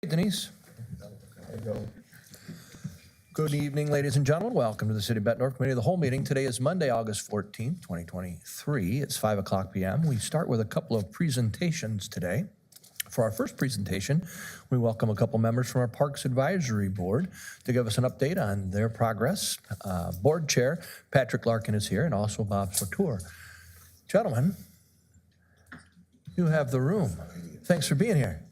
Denise. Good evening, ladies and gentlemen. Welcome to the City of Bettendorf Committee of the Whole meeting. Today is Monday, August 14th, 2023. It's 5 o'clock p.m. We start with a couple of presentations today. For our first presentation, we welcome a couple members from our Parks Advisory Board to give us an update on their progress. Board Chair Patrick Larkin is here, and also Bob Sotour. Gentlemen, you have the room. Thanks for being here.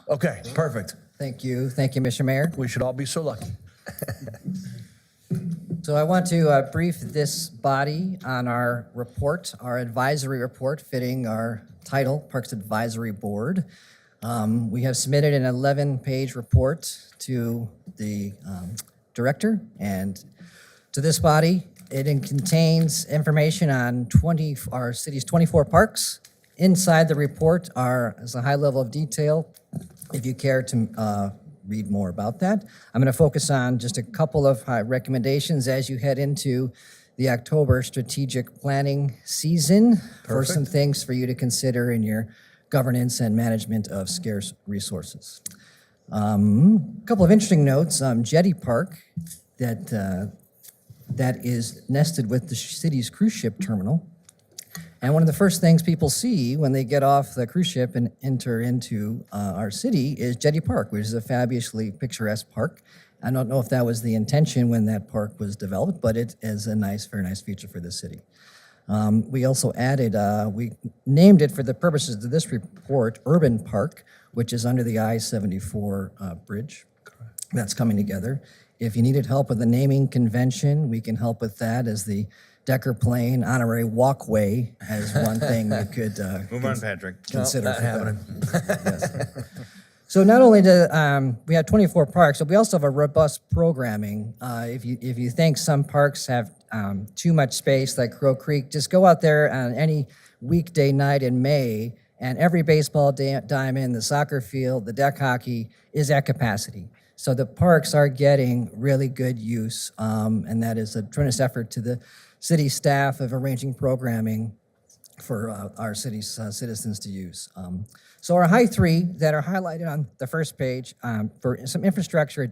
Okay, perfect. Thank you, Mr. Mayor. We should all be so lucky. So I want to brief this body on our report, our advisory report, fitting our title, Parks Advisory Board. We have submitted an 11-page report to the director and to this body. It contains information on our city's 24 parks. Inside the report is a high level of detail, if you care to read more about that. I'm going to focus on just a couple of recommendations as you head into the October strategic planning season. For some things for you to consider in your governance and management of scarce resources. A couple of interesting notes. Jetty Park, that is nested with the city's cruise ship terminal. And one of the first things people see when they get off the cruise ship and enter into our city is Jetty Park, which is a fabulously picturesque park. I don't know if that was the intention when that park was developed, but it is a very nice feature for the city. We also added, we named it for the purposes of this report, Urban Park, which is under the I-74 bridge. That's coming together. If you needed help with the naming convention, we can help with that as the Decker Plain Honorary Walkway as one thing you could Move on, Patrick. consider. Not happening. Yes. So not only do we have 24 parks, but we also have a robust programming. If you think some parks have too much space, like Crow Creek, just go out there on any weekday night in May, and every baseball diamond, the soccer field, the deck hockey is at capacity. So the parks are getting really good use, and that is a tremendous effort to the city staff of arranging programming for our city's citizens to use. So our high three that are highlighted on the first page for some infrastructure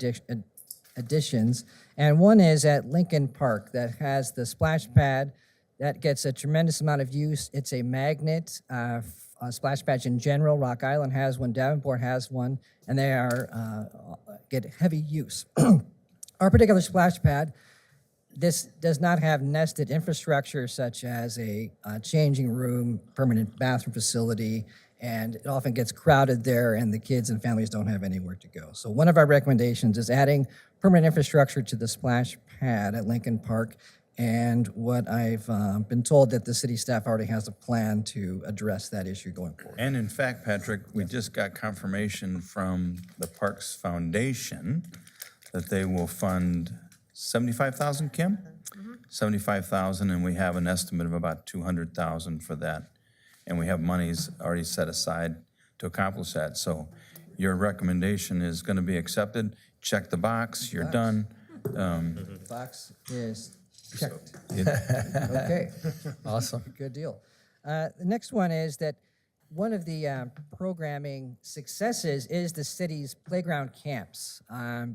additions, and one is at Lincoln Park that has the splash pad that gets a tremendous amount of use. It's a magnet splash pad in general. Rock Island has one, Davenport has one, and they get heavy use. Our particular splash pad, this does not have nested infrastructure such as a changing room, permanent bathroom facility, and it often gets crowded there and the kids and families don't have anywhere to go. So one of our recommendations is adding permanent infrastructure to the splash pad at Lincoln Park, and what I've been told that the city staff already has a plan to address that issue going forward. And in fact, Patrick, we just got confirmation from the Parks Foundation that they will fund 75,000, Kim? 75,000, and we have an estimate of about 200,000 for that. And we have monies already set aside to accomplish that. So your recommendation is going to be accepted. Check the box, you're done. Box is checked. Yeah. Okay. Awesome. Good deal. The next one is that one of the programming successes is the city's playground camps.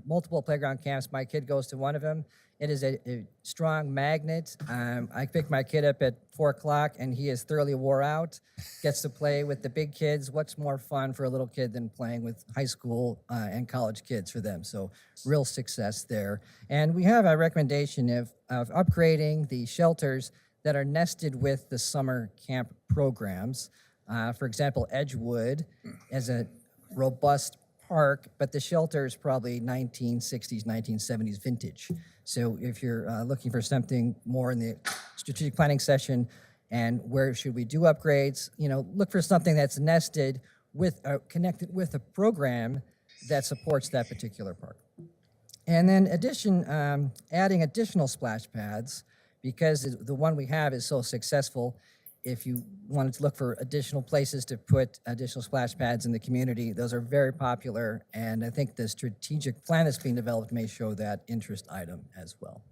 Multiple playground camps. My kid goes to one of them. It is a strong magnet. I pick my kid up at 4 o'clock and he is thoroughly wore out, gets to play with the big kids. What's more fun for a little kid than playing with high school and college kids for them? So real success there. And we have a recommendation of upgrading the shelters that are nested with the summer camp programs. For example, Edgewood is a robust park, but the shelter is probably 1960s, 1970s vintage. So if you're looking for something more in the strategic planning session and where should we do upgrades, look for something that's nested with, connected with a program that supports that particular park. And then adding additional splash pads, because the one we have is so successful. If you wanted to look for additional places to put additional splash pads in the community, those are very popular, and I think the strategic plan that's being developed may show that interest item as well.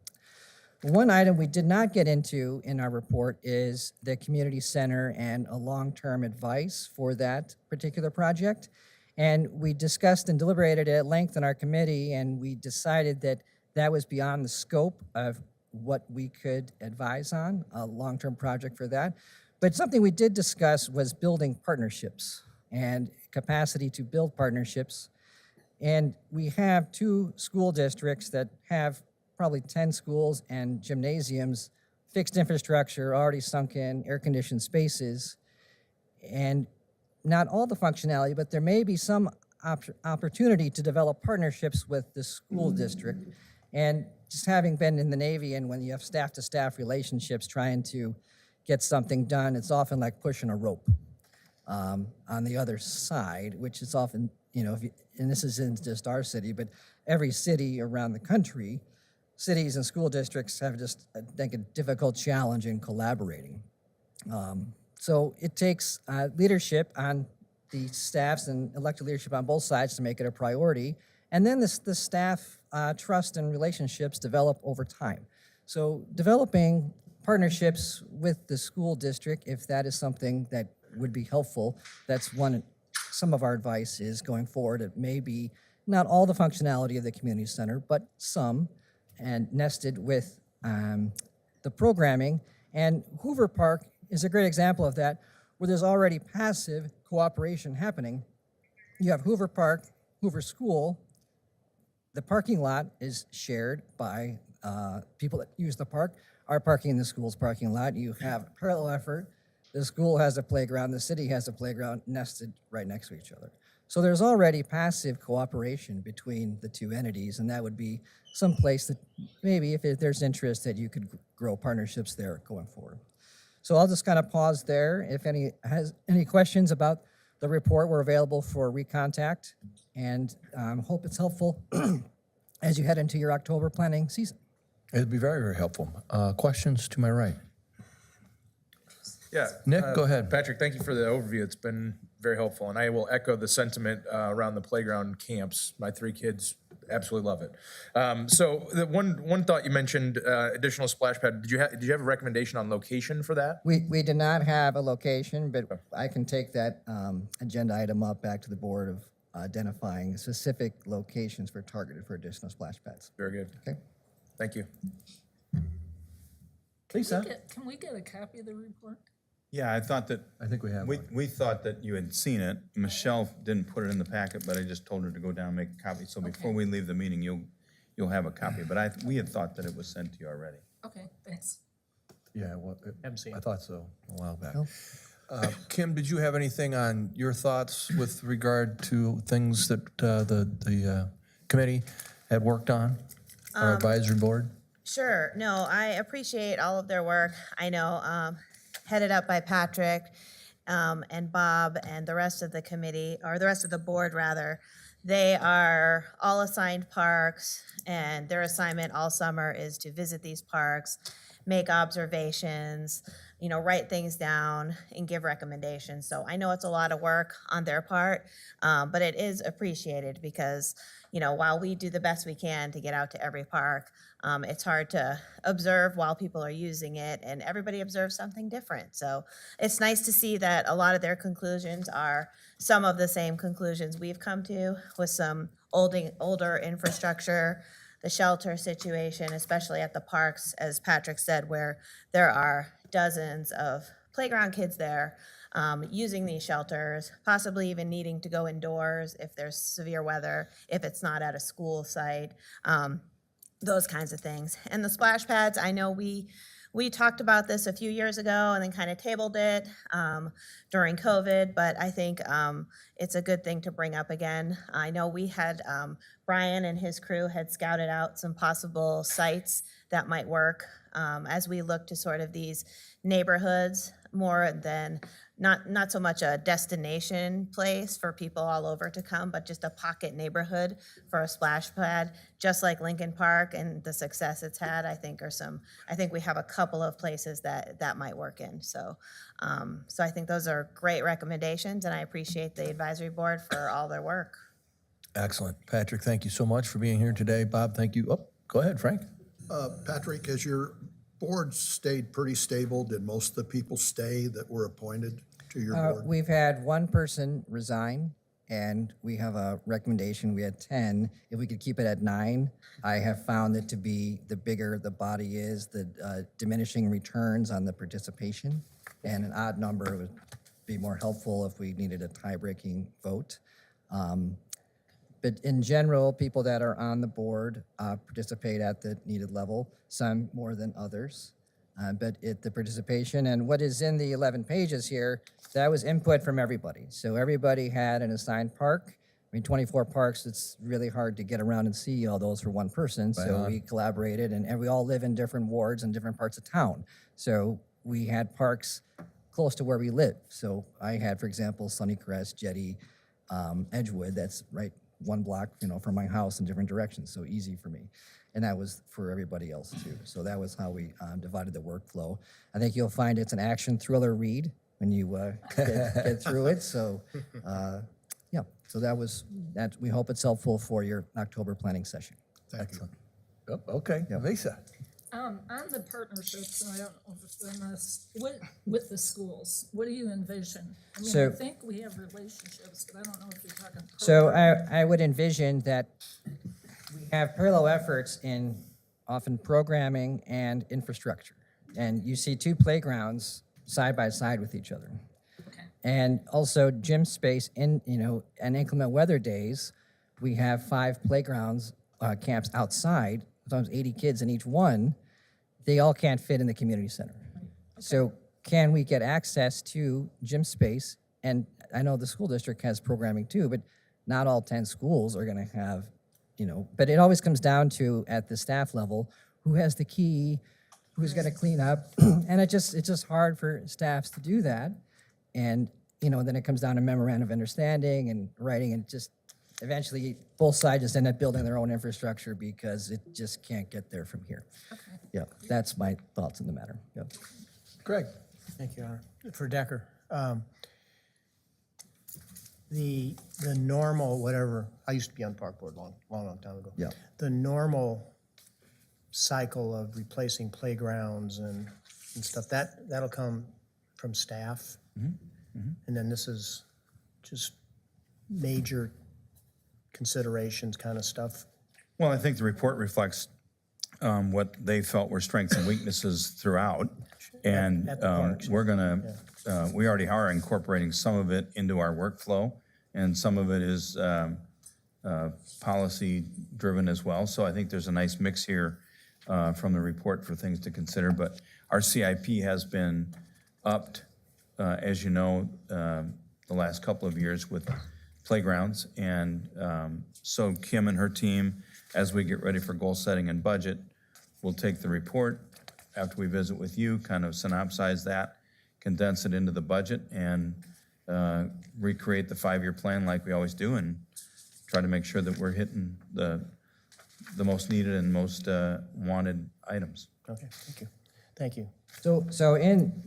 One item we did not get into in our report is the community center and a long-term advice for that particular project. And we discussed and deliberated at length in our committee, and we decided that that was beyond the scope of what we could advise on, a long-term project for that. But something we did discuss was building partnerships and capacity to build partnerships. And we have 2 school districts that have probably 10 schools and gymnasiums, fixed infrastructure, already sunk in, air-conditioned spaces, and not all the functionality, but there may be some opportunity to develop partnerships with the school district. And just having been in the Navy, and when you have staff-to-staff relationships trying to get something done, it's often like pushing a rope on the other side, which is often, and this isn't just our city, but every city around the country, cities and school districts have just, I think, a difficult challenge in collaborating. So it takes leadership on the staffs and elected leadership on both sides to make it a priority. And then the staff trust and relationships develop over time. So developing partnerships with the school district, if that is something that would be helpful, that's some of our advice is going forward. It may be not all the functionality of the community center, but some, and nested with the programming. And Hoover Park is a great example of that, where there's already passive cooperation happening. You have Hoover Park, Hoover School. The parking lot is shared by people that use the park, are parking in the school's parking lot. You have a parallel effort. The school has a playground, the city has a playground nested right next to each other. So there's already passive cooperation between the 2 entities, and that would be some place that maybe if there's interest that you could grow partnerships there going forward. So I'll just kind of pause there. If any has any questions about the report, we're available for recontact, and hope it's helpful as you head into your October planning season. It'd be very, very helpful. Questions to my right? Yeah. Nick, go ahead. Patrick, thank you for the overview. It's been very helpful. And I will echo the sentiment around the playground camps. My 3 kids absolutely love it. So the one thought you mentioned, additional splash pad. Did you have a recommendation on location for that? We did not have a location, but I can take that agenda item up back to the board of identifying specific locations targeted for additional splash pads. Very good. Okay. Thank you. Lisa? Can we get a copy of the report? Yeah, I thought that, I think we have one. we thought that you had seen it. Michelle didn't put it in the packet, but I just told her to go down and make a copy. So before we leave the meeting, you'll have a copy. But we had thought that it was sent to you already. Okay, thanks. Yeah, well, MC. I thought so a while back. No. Kim, did you have anything on your thoughts with regard to things that the committee had worked on, our advisory board? Sure. No, I appreciate all of their work. I know headed up by Patrick and Bob and the rest of the committee, or the rest of the board rather. They are all assigned parks, and their assignment all summer is to visit these parks, make observations, write things down and give recommendations. So I know it's a lot of work on their part, but it is appreciated because, while we do the best we can to get out to every park, it's hard to observe while people are using it, and everybody observes something different. So it's nice to see that a lot of their conclusions are some of the same conclusions we've come to with some older infrastructure, the shelter situation, especially at the parks, as Patrick said, where there are dozens of playground kids there using these shelters, possibly even needing to go indoors if there's severe weather, if it's not at a school site, those kinds of things. And the splash pads, I know we talked about this a few years ago and then kind of tabled it during COVID, but I think it's a good thing to bring up again. I know we had, Brian and his crew had scouted out some possible sites that might work as we look to sort of these neighborhoods more than not so much a destination place for people all over to come, but just a pocket neighborhood for a splash pad, just like Lincoln Park and the success it's had. I think we have a couple of places that might work in. So I think those are great recommendations, and I appreciate the advisory board for all their work. Excellent. Patrick, thank you so much for being here today. Bob, thank you. Oh, go ahead, Frank. Patrick, has your board stayed pretty stable? Did most of the people stay that were appointed to your board? We've had one person resign, and we have a recommendation, we had 10. If we could keep it at 9, I have found it to be the bigger the body is, the diminishing returns on the participation, and an odd number would be more helpful if we needed a tie-breaking vote. But in general, people that are on the board participate at the needed level, some more than others. But the participation and what is in the 11 pages here, that was input from everybody. So everybody had an assigned park. I mean, 24 parks, it's really hard to get around and see all those for one person. So we collaborated, and we all live in different wards and different parts of town. So we had parks close to where we live. So I had, for example, Sunnycrest, Jetty, Edgewood, that's right 1 block, from my house in different directions, so easy for me. And that was for everybody else too. So that was how we divided the workflow. I think you'll find it's an action thriller read when you get through it. So yeah, so that. We hope it's helpful for your October planning session. Excellent. Oh, okay, Lisa. On the partnerships, and I don't know if they're in this, with the schools, what do you envision? I mean, So- I think we have relationships, but I don't know if you're talking. So program. I would envision that we have parallel efforts in often programming and infrastructure. And you see 2 playgrounds side by side with each other. Okay. And also gym space in, and inclement weather days, we have 5 playgrounds, camps outside, sometimes 80 kids in each one. They all can't fit in the community center. So can we get access to gym space? And I know the school district has programming too, but not all 10 schools are gonna have, but it always comes down to, at the staff level, who has the key, who's gonna clean up? And it's just hard for staffs to do that. And, then it comes down to memorandum of understanding and writing, and just eventually both sides just end up building their own infrastructure because it just can't get there from here. Yeah, that's my thoughts on the matter. Yeah. Greg. Thank you, Honor. For Decker, the normal, whatever, I used to be on the park board long time ago. Yeah. The normal cycle of replacing playgrounds and stuff, that'll come from staff. And then this is just major considerations kind of stuff. Well, I think the report reflects what they felt were strengths and weaknesses throughout. And At the parks. we're gonna, we already are incorporating some of it into our workflow, and some of it is policy-driven as well. So I think there's a nice mix here from the report for things to consider. But our CIP has been upped, as you know, the last couple of years with playgrounds. And so Kim and her team, as we get ready for goal setting and budget, will take the report after we visit with you, kind of synopsize that, condense it into the budget, and recreate the 5-year plan like we always do, and try to make sure that we're hitting the most needed and most wanted items. Okay, thank you. Thank you. So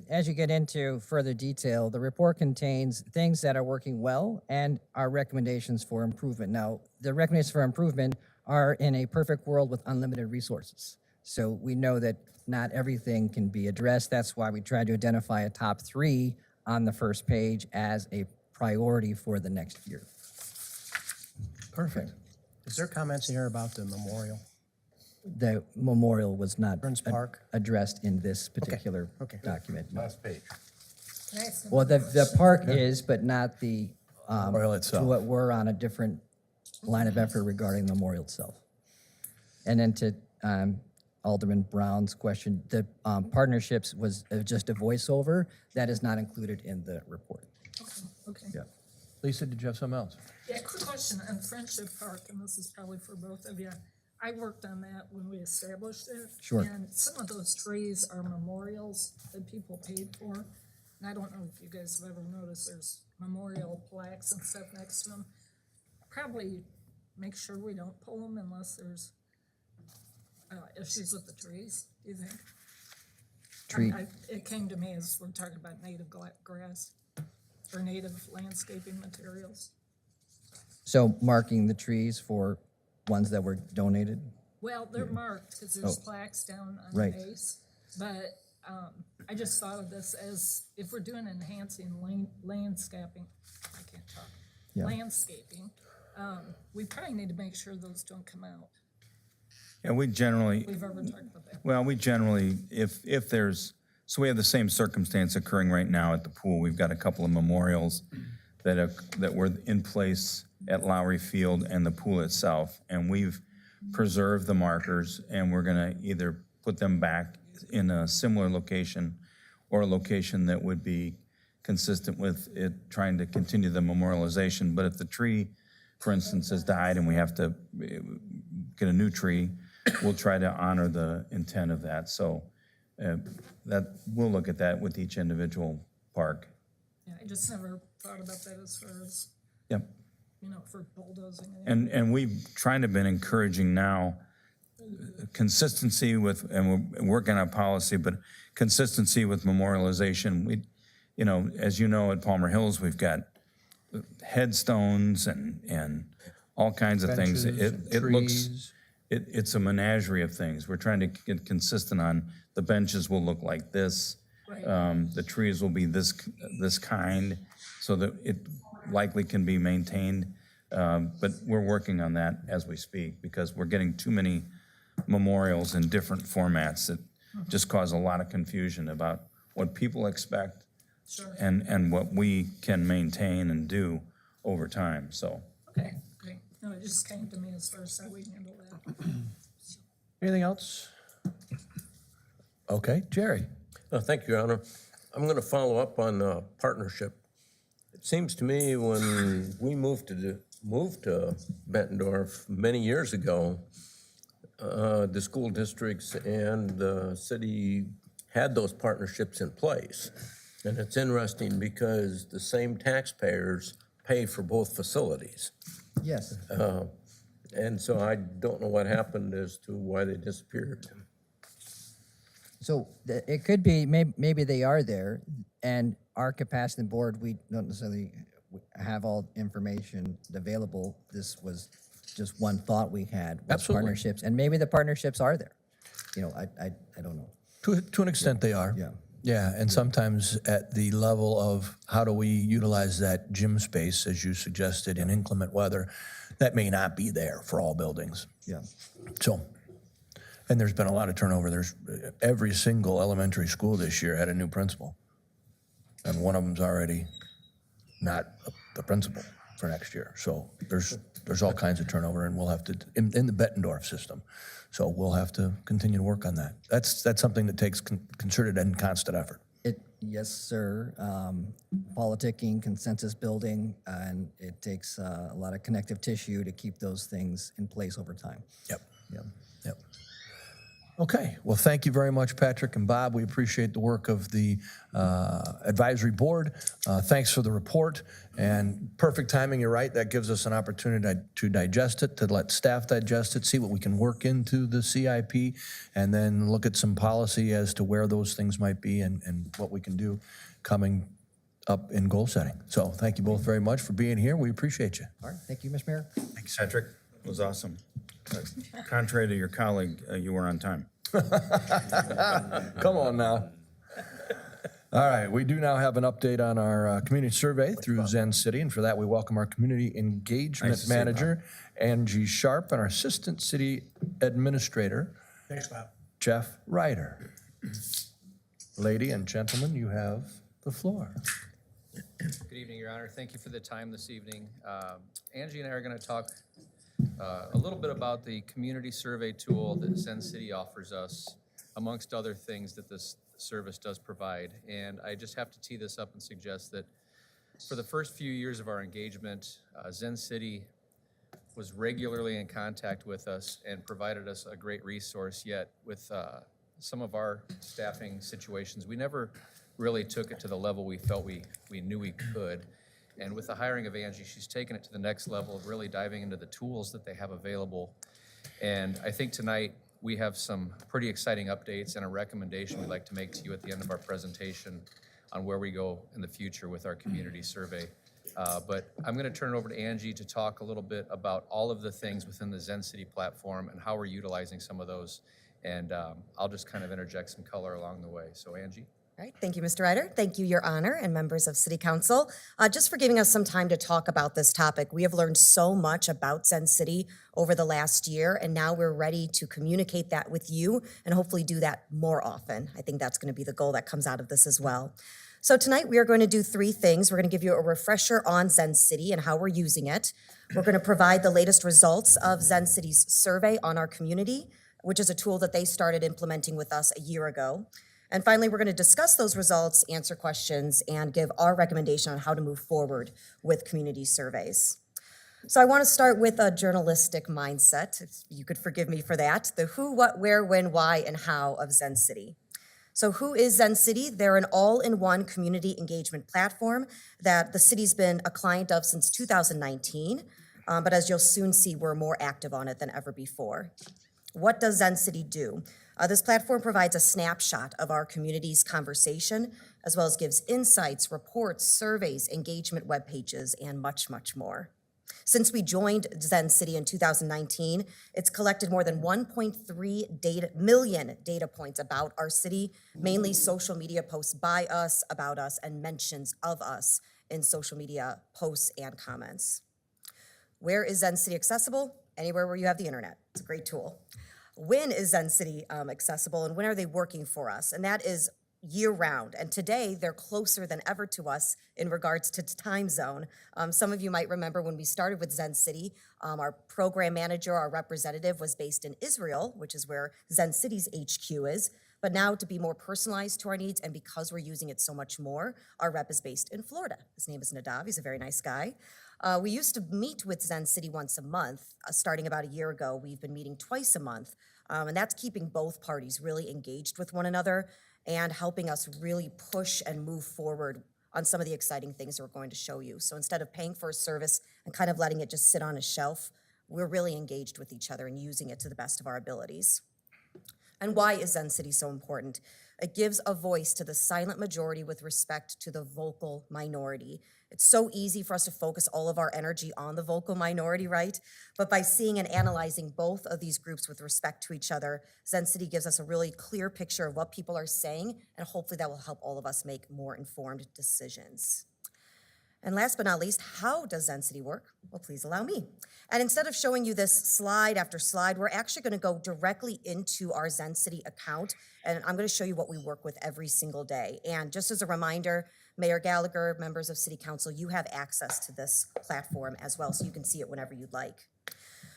as you get into further detail, the report contains things that are working well and our recommendations for improvement. Now, the recommendations for improvement are in a perfect world with unlimited resources. So we know that not everything can be addressed. That's why we tried to identify a top 3 on the first page as a priority for the next year. Perfect. Is there comments in here about the memorial? The memorial was not Burns Park? addressed in this particular Okay. document. Last page. Can I ask them- Well, the park is, but not the, Memorial itself. to what we're on a different line of effort regarding the memorial itself. And then to Alderman Brown's question, the partnerships was just a voiceover. That is not included in the report. Okay. Yeah. Lisa, did you have something else? Yeah, quick question on Friendship Park, and this is probably for both of you. I worked on that when we established it. Sure. And some of those trees are memorials that people paid for. And I don't know if you guys have ever noticed, there's memorial plaques and stuff next to them. Probably make sure we don't pull them unless there's issues with the trees, do you think? Tree, It came to me as we're talking about native grass or native landscaping materials. so marking the trees for ones that were donated. Well, they're marked because there's plaques down on the Right. base. But I just thought of this as if we're doing enhancing landscaping, I can't talk. landscaping. We probably need to make sure those don't come out. And we generally, We've ever talked about that. well, we generally, if there's, so we have the same circumstance occurring right now at the pool. We've got a couple of memorials that were in place at Lowry Field and the pool itself. And we've preserved the markers, and we're gonna either put them back in a similar location or a location that would be consistent with it trying to continue the memorialization. But if the tree, for instance, has died and we have to get a new tree, we'll try to honor the intent of that. So that, we'll look at that with each individual park. Yeah, I just never thought about that as far as, Yep. for bulldozing. And we've trying to been encouraging now consistency with, and we're working on policy, but consistency with memorialization. We, as you know, at Palmer Hills, we've got headstones and all kinds of things. Benches, It looks, trees. it's a menagerie of things. We're trying to get consistent on the benches will look like this. Right. The trees will be this kind, so that it likely can be maintained. But we're working on that as we speak, because we're getting too many memorials in different formats that just cause a lot of confusion about what people expect and what we can maintain and do over time, so. Okay, great. No, it just came to me as far as how we handle that. Anything else? Okay, Jerry. Thank you, Your Honor. I'm going to follow up on partnership. It seems to me when we moved to Bettendorf many years ago, the school districts and the city had those partnerships in place. And it's interesting because the same taxpayers pay for both facilities. Yes. And so I don't know what happened as to why they disappeared. So it could be, maybe they are there, and our capacity board, we don't necessarily have all information available. This was just one thought we had with Absolutely. partnerships, and maybe the partnerships are there. I don't know. To an extent, they are. Yeah. Yeah, and sometimes at the level of how do we utilize that gym space, as you suggested, in inclement weather, that may not be there for all buildings. Yeah. So, and there's been a lot of turnover. There's every single elementary school this year had a new principal, and one of them's already not the principal for next year. So there's all kinds of turnover, and we'll have to in the Bettendorf system. So we'll have to continue to work on that. That's something that takes concerted and constant effort. Yes, sir. Politicking, consensus building, and it takes a lot of connective tissue to keep those things in place over time. Yep. Yeah. Yep. Okay, well, thank you very much, Patrick and Bob. We appreciate the work of the advisory board. Thanks for the report, and perfect timing, you're right. That gives us an opportunity to digest it, to let staff digest it, see what we can work into the CIP, and then look at some policy as to where those things might be and what we can do coming up in goal setting. So thank you both very much for being here. We appreciate you. All right. Thank you, Mr. Mayor. Thanks, Patrick. It was awesome. Contrary to your colleague, you were on time. Come on now. All right, we do now have an update on our community survey through Zen City, and for that, we welcome our community engagement Nice to see you, manager, Angie Sharp, and our assistant city administrator, Thanks, Bob. Jeff Ryder. Lady and gentlemen, you have the floor. Good evening, Your Honor. Thank you for the time this evening. Angie and I are going to talk a little bit about the community survey tool that Zen City offers us, amongst other things that this service does provide. And I just have to tee this up and suggest that for the first few years of our engagement, Zen City was regularly in contact with us and provided us a great resource, yet with some of our staffing situations, we never really took it to the level we felt we knew we could. And with the hiring of Angie, she's taken it to the next level of really diving into the tools that they have available. And I think tonight we have some pretty exciting updates and a recommendation we'd like to make to you at the end of our presentation on where we go in the future with our community survey. But I'm going to turn it over to Angie to talk a little bit about all of the things within the Zen City platform and how we're utilizing some of those. And I'll just kind of interject some color along the way. So Angie? All right, thank you, Mr. Ryder. Thank you, Your Honor, and members of City Council, just for giving us some time to talk about this topic. We have learned so much about Zen City over the last year, and now we're ready to communicate that with you and hopefully do that more often. I think that's going to be the goal that comes out of this as well. So tonight we are going to do three things. We're going to give you a refresher on Zen City and how we're using it. We're going to provide the latest results of Zen City's survey on our community, which is a tool that they started implementing with us a year ago. And finally, we're going to discuss those results, answer questions, and give our recommendation on how to move forward with community surveys. So I want to start with a journalistic mindset, if you could forgive me for that, the who, what, where, when, why, and how of Zen City. So who is Zen City? They're an all-in-one community engagement platform that the city's been a client of since 2019, but as you'll soon see, we're more active on it than ever before. What does Zen City do? This platform provides a snapshot of our community's conversation, as well as gives insights, reports, surveys, engagement web pages, and much, much more. Since we joined Zen City in 2019, it's collected more than 1.3 million data points about our city, mainly social media posts by us, about us, and mentions of us in social media posts and comments. Where is Zen City accessible? Anywhere where you have the internet. It's a great tool. When is Zen City accessible, and when are they working for us? And that is year-round. And today, they're closer than ever to us in regards to time zone. Some of you might remember when we started with Zen City, our program manager, our representative, was based in Israel, which is where Zen City's HQ is. But now, to be more personalized to our needs, and because we're using it so much more, our rep is based in Florida. His name is Nadav. He's a very nice guy. We used to meet with Zen City once a month. Starting about a year ago, we've been meeting twice a month. And that's keeping both parties really engaged with one another and helping us really push and move forward on some of the exciting things that we're going to show you. So instead of paying for a service and kind of letting it just sit on a shelf, we're really engaged with each other and using it to the best of our abilities. And why is Zen City so important? It gives a voice to the silent majority with respect to the vocal minority. It's so easy for us to focus all of our energy on the vocal minority, right? But by seeing and analyzing both of these groups with respect to each other, Zen City gives us a really clear picture of what people are saying, and hopefully that will help all of us make more informed decisions. And last but not least, how does Zen City work? Well, please allow me. And instead of showing you this slide after slide, we're actually going to go directly into our Zen City account, and I'm going to show you what we work with every single day. And just as a reminder, Mayor Gallagher, members of City Council, you have access to this platform as well, so you can see it whenever you'd like.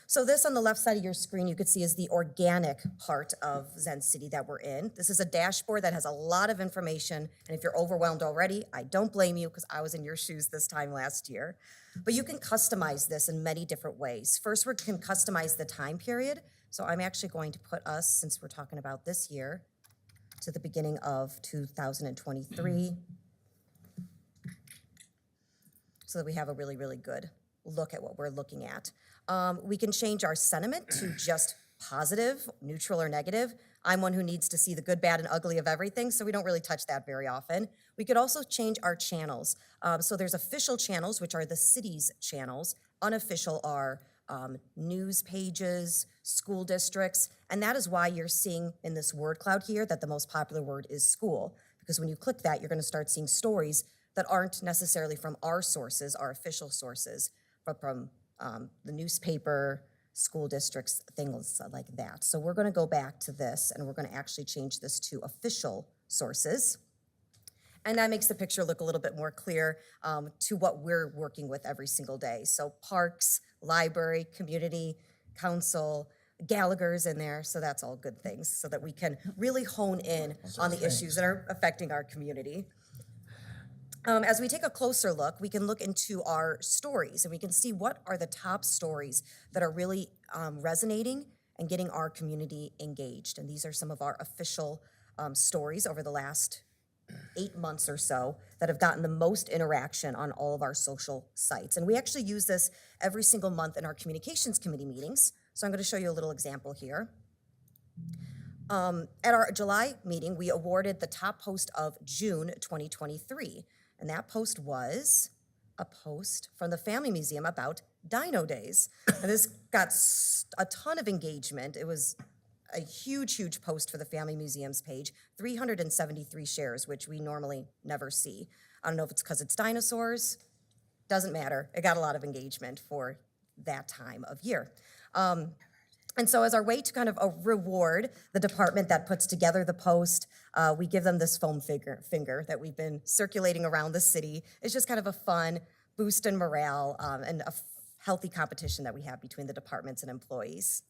So this on the left side of your screen, you can see is the organic part of Zen City that we're in. This is a dashboard that has a lot of information, and if you're overwhelmed already, I don't blame you because I was in your shoes this time last year. But you can customize this in many different ways. First, we can customize the time period. So I'm actually going to put us, since we're talking about this year, to the beginning of 2023, so that we have a really, really good look at what we're looking at. We can change our sentiment to just positive, neutral, or negative. I'm one who needs to see the good, bad, and ugly of everything, so we don't really touch that very often. We could also change our channels. So there's official channels, which are the city's channels. Unofficial are news pages, school districts, and that is why you're seeing in this word cloud here that the most popular word is school, because when you click that, you're gonna start seeing stories that aren't necessarily from our sources, our official sources, but from the newspaper, school districts, things like that. So we're gonna go back to this and we're gonna actually change this to official sources. And that makes the picture look a little bit more clear to what we're working with every single day. So parks, library, community, council, Gallagher's in there, so that's all good things, so that we can really hone in on the issues that are affecting our community. As we take a closer look, we can look into our stories and we can see what are the top stories that are really resonating and getting our community engaged. And these are some of our official stories over the last 8 months or so that have gotten the most interaction on all of our social sites. And we actually use this every single month in our communications committee meetings. So I'm going to show you a little example here. At our July meeting, we awarded the top post of June 2023. And that post was a post from the Family Museum about Dino Days. And this got a ton of engagement. It was a huge, huge post for the Family Museums page, 373 shares, which we normally never see. I don't know if it's because it's dinosaurs, doesn't matter. It got a lot of engagement for that time of year. And so as our way to kind of reward the department that puts together the post, we give them this foam finger that we've been circulating around the city. It's just kind of a fun boost in morale and a healthy competition that we have between the departments and employees.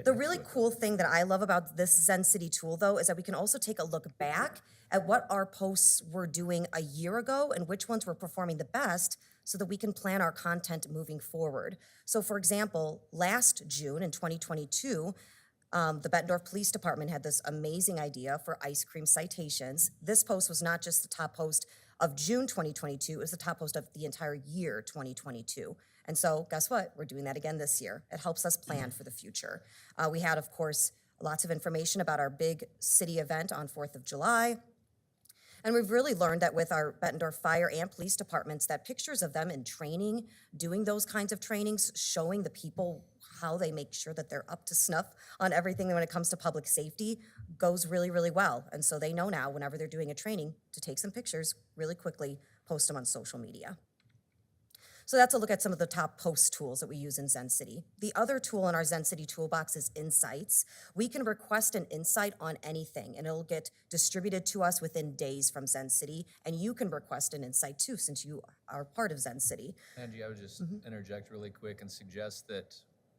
The really cool thing that I love about this Zen City tool, though, is that we can also take a look back at what our posts were doing a year ago and which ones were performing the best so that we can plan our content moving forward. So for example, last June in 2022, the Bettendorf Police Department had this amazing idea for ice cream citations. This post was not just the top post of June 2022, it was the top post of the entire year 2022. And so guess what? We're doing that again this year. It helps us plan for the future. We had, of course, lots of information about our big city event on 4th of July. And we've really learned that with our Bettendorf Fire and Police Departments, that pictures of them in training, doing those kinds of trainings, showing the people how they make sure that they're up to snuff on everything when it comes to public safety goes really, really well. And so they know now whenever they're doing a training to take some pictures really quickly, post them on social media. So that's a look at some of the top post tools that we use in Zen City. The other tool in our Zen City toolbox is insights. We can request an insight on anything and it'll get distributed to us within days from Zen City. And you can request an insight too, since you are part of Zen City. Angie, I would just interject really quick and suggest that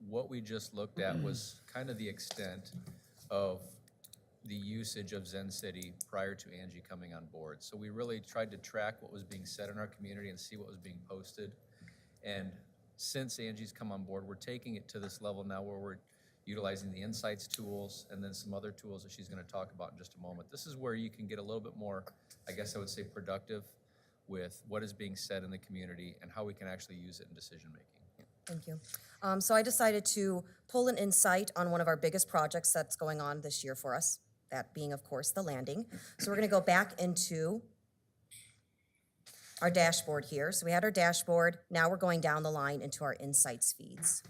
what we just looked at was kind of the extent of the usage of Zen City prior to Angie coming on board. So we really tried to track what was being said in our community and see what was being posted. And since Angie's come on board, we're taking it to this level now where we're utilizing the insights tools and then some other tools that she's going to talk about in just a moment. This is where you can get a little bit more, I guess I would say, productive with what is being said in the community and how we can actually use it in decision making. Thank you. So I decided to pull an insight on one of our biggest projects that's going on this year for us, that being, of course, the landing. So we're going to go back into our dashboard here. So we had our dashboard. Now we're going down the line into our insights feeds.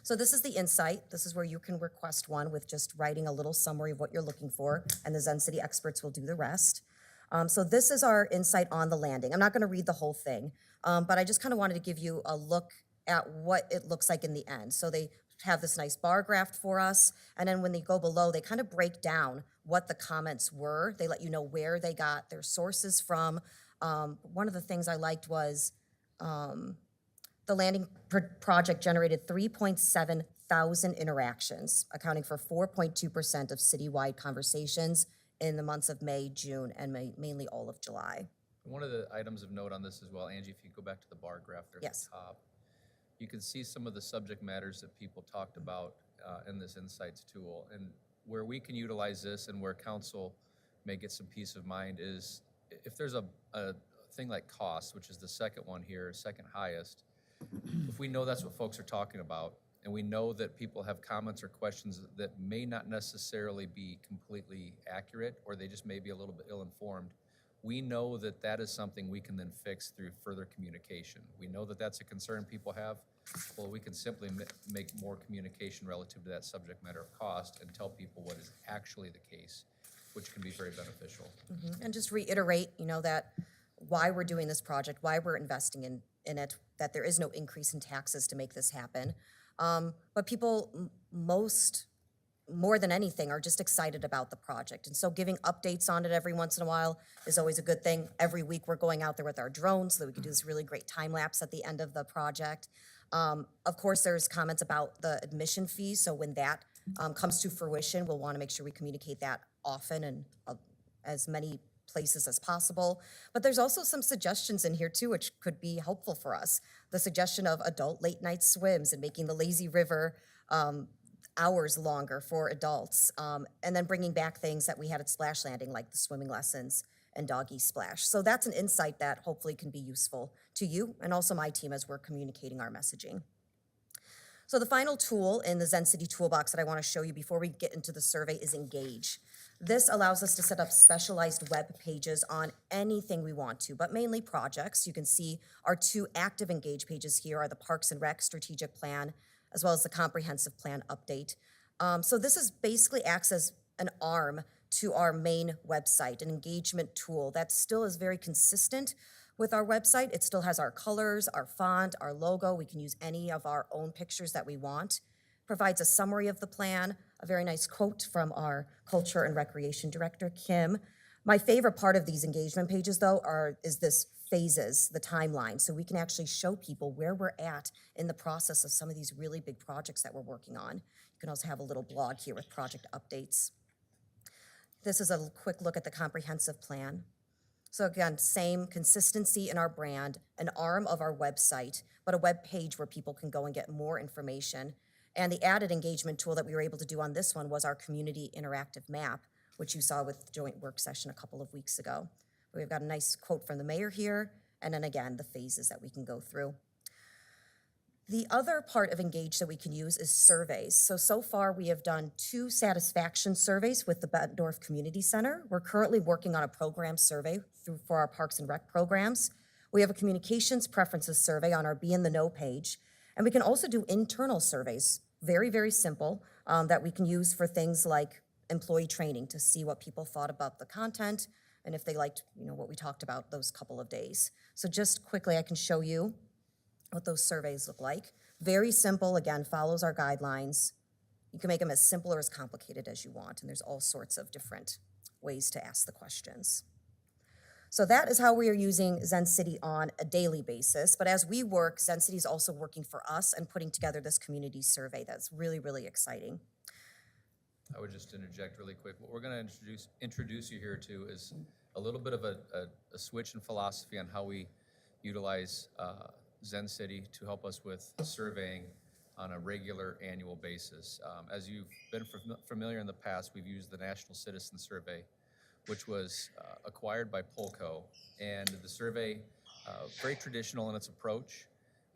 So this is the insight. This is where you can request one with just writing a little summary of what you're looking for, and the Zen City experts will do the rest. So this is our insight on the landing. I'm not going to read the whole thing, but I just kind of wanted to give you a look at what it looks like in the end. So they have this nice bar graph for us, and then when they go below, they kind of break down what the comments were. They let you know where they got their sources from. One of the things I liked was the landing project generated 3.7 thousand interactions, accounting for 4.2% of citywide conversations in the months of May, June, and mainly all of July. One of the items of note on this as well, Angie, if you go back to the bar graph there at Yes. the top, you can see some of the subject matters that people talked about in this insights tool. And where we can utilize this and where council may get some peace of mind is if there's a thing like cost, which is the second one here, second highest, if we know that's what folks are talking about, and we know that people have comments or questions that may not necessarily be completely accurate, or they just may be a little bit ill-informed, we know that that is something we can then fix through further communication. We know that that's a concern people have. Well, we can simply make more communication relative to that subject matter of cost and tell people what is actually the case, which can be very beneficial. And just reiterate, that why we're doing this project, why we're investing in it, that there is no increase in taxes to make this happen. But people more than anything are just excited about the project. And so giving updates on it every once in a while is always a good thing. Every week we're going out there with our drones so that we can do this really great time lapse at the end of the project. Of course, there's comments about the admission fees. So when that comes to fruition, we'll want to make sure we communicate that often and as many places as possible. But there's also some suggestions in here too, which could be helpful for us. The suggestion of adult late night swims and making the lazy river hours longer for adults, and then bringing back things that we had at Splash Landing, like the swimming lessons and doggy splash. So that's an insight that hopefully can be useful to you and also my team as we're communicating our messaging. So the final tool in the Zen City toolbox that I want to show you before we get into the survey is Engage. This allows us to set up specialized web pages on anything we want to, but mainly projects. You can see our two active Engage pages here are the Parks and Rec Strategic Plan, as well as the Comprehensive Plan Update. So this is basically acts as an arm to our main website, an engagement tool that still is very consistent with our website. It still has our colors, our font, our logo. We can use any of our own pictures that we want. Provides a summary of the plan, a very nice quote from our Culture and Recreation Director, Kim. My favorite part of these engagement pages, though, is this phases, the timeline, so we can actually show people where we're at in the process of some of these really big projects that we're working on. You can also have a little blog here with project updates. This is a quick look at the comprehensive plan. So again, same consistency in our brand, an arm of our website, but a web page where people can go and get more information. And the added engagement tool that we were able to do on this one was our community interactive map, which you saw with the joint work session a couple of weeks ago. We've got a nice quote from the mayor here, and then again, the phases that we can go through. The other part of Engage that we can use is surveys. So far we have done 2 satisfaction surveys with the Bettendorf Community Center. We're currently working on a program survey for our Parks and Rec programs. We have a communications preferences survey on our Be in the Know page. And we can also do internal surveys, very, very simple, that we can use for things like employee training to see what people thought about the content and if they liked, what we talked about those couple of days. So just quickly, I can show you what those surveys look like. Very simple, again, follows our guidelines. You can make them as simple or as complicated as you want, and there's all sorts of different ways to ask the questions. So that is how we are using Zen City on a daily basis. But as we work, Zen City is also working for us and putting together this community survey that's really, really exciting. I would just interject really quick. What we're going to introduce you here to is a little bit of a switch in philosophy on how we utilize Zen City to help us with surveying on a regular annual basis. As you've been familiar in the past, we've used the National Citizen Survey, which was acquired by Polco. And the survey, very traditional in its approach.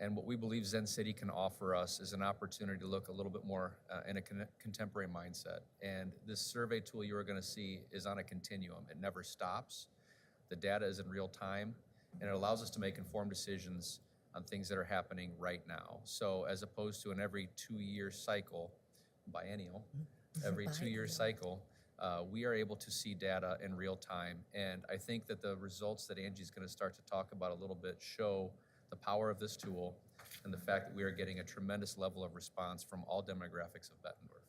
And what we believe Zen City can offer us is an opportunity to look a little bit more in a contemporary mindset. And this survey tool you are going to see is on a continuum. It never stops. The data is in real time, and it allows us to make informed decisions on things that are happening right now. So as opposed to an every 2-year cycle, biennial, every 2-year cycle, we are able to see data in real time. And I think that the results that Angie's going to start to talk about a little bit show the power of this tool and the fact that we are getting a tremendous level of response from all demographics of Bettendorf.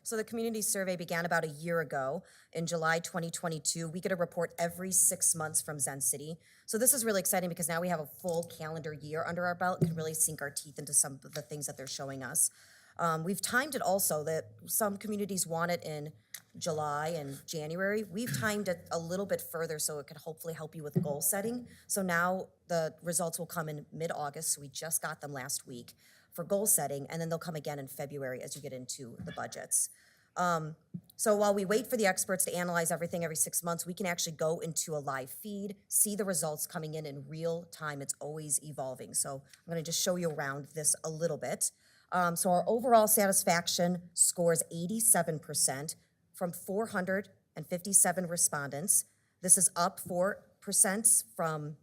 So the community survey began about a year ago in July 2022. We get a report every 6 months from Zen City. So this is really exciting because now we have a full calendar year under our belt and can really sink our teeth into some of the things that they're showing us. We've timed it also that some communities want it in July and January. We've timed it a little bit further so it could hopefully help you with goal setting. So now the results will come in mid-August. So we just got them last week for goal setting, and then they'll come again in February as you get into the budgets. So while we wait for the experts to analyze everything every 6 months, we can actually go into a live feed, see the results coming in real time. It's always evolving. So I'm gonna just show you around this a little bit. So our overall satisfaction score is 87% from 457 respondents. This is up 4% from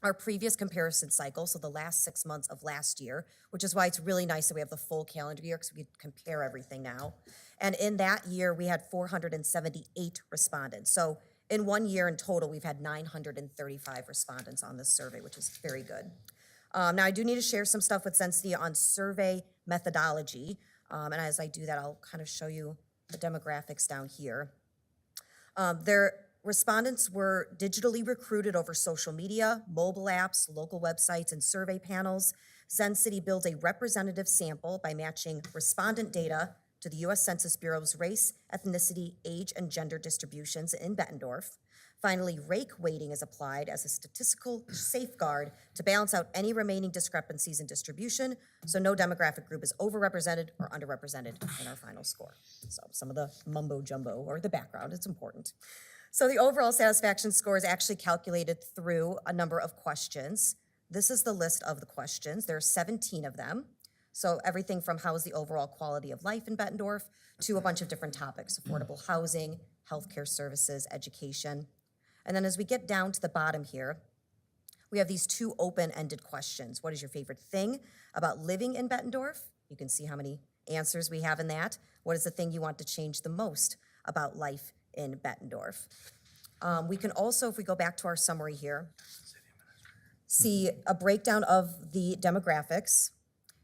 our previous comparison cycle, so the last 6 months of last year, which is why it's really nice that we have the full calendar year because we can compare everything now. And in that year, we had 478 respondents. So in 1 year in total, we've had 935 respondents on this survey, which is very good. Now, I do need to share some stuff with Zen City on survey methodology. And as I do that, I'll kind of show you the demographics down here. Their respondents were digitally recruited over social media, mobile apps, local websites, and survey panels. Zen City builds a representative sample by matching respondent data to the U.S. Census Bureau's race, ethnicity, age, and gender distributions in Bettendorf. Finally, rake weighting is applied as a statistical safeguard to balance out any remaining discrepancies in distribution, so no demographic group is overrepresented or underrepresented in our final score. So some of the mumbo jumbo or the background, it's important. So the overall satisfaction score is actually calculated through a number of questions. This is the list of the questions. There are 17 of them. So everything from how is the overall quality of life in Bettendorf to a bunch of different topics, affordable housing, healthcare services, education. And then as we get down to the bottom here, we have these 2 open-ended questions. What is your favorite thing about living in Bettendorf? You can see how many answers we have in that. What is the thing you want to change the most about life in Bettendorf? We can also, if we go back to our summary here, see a breakdown of the demographics.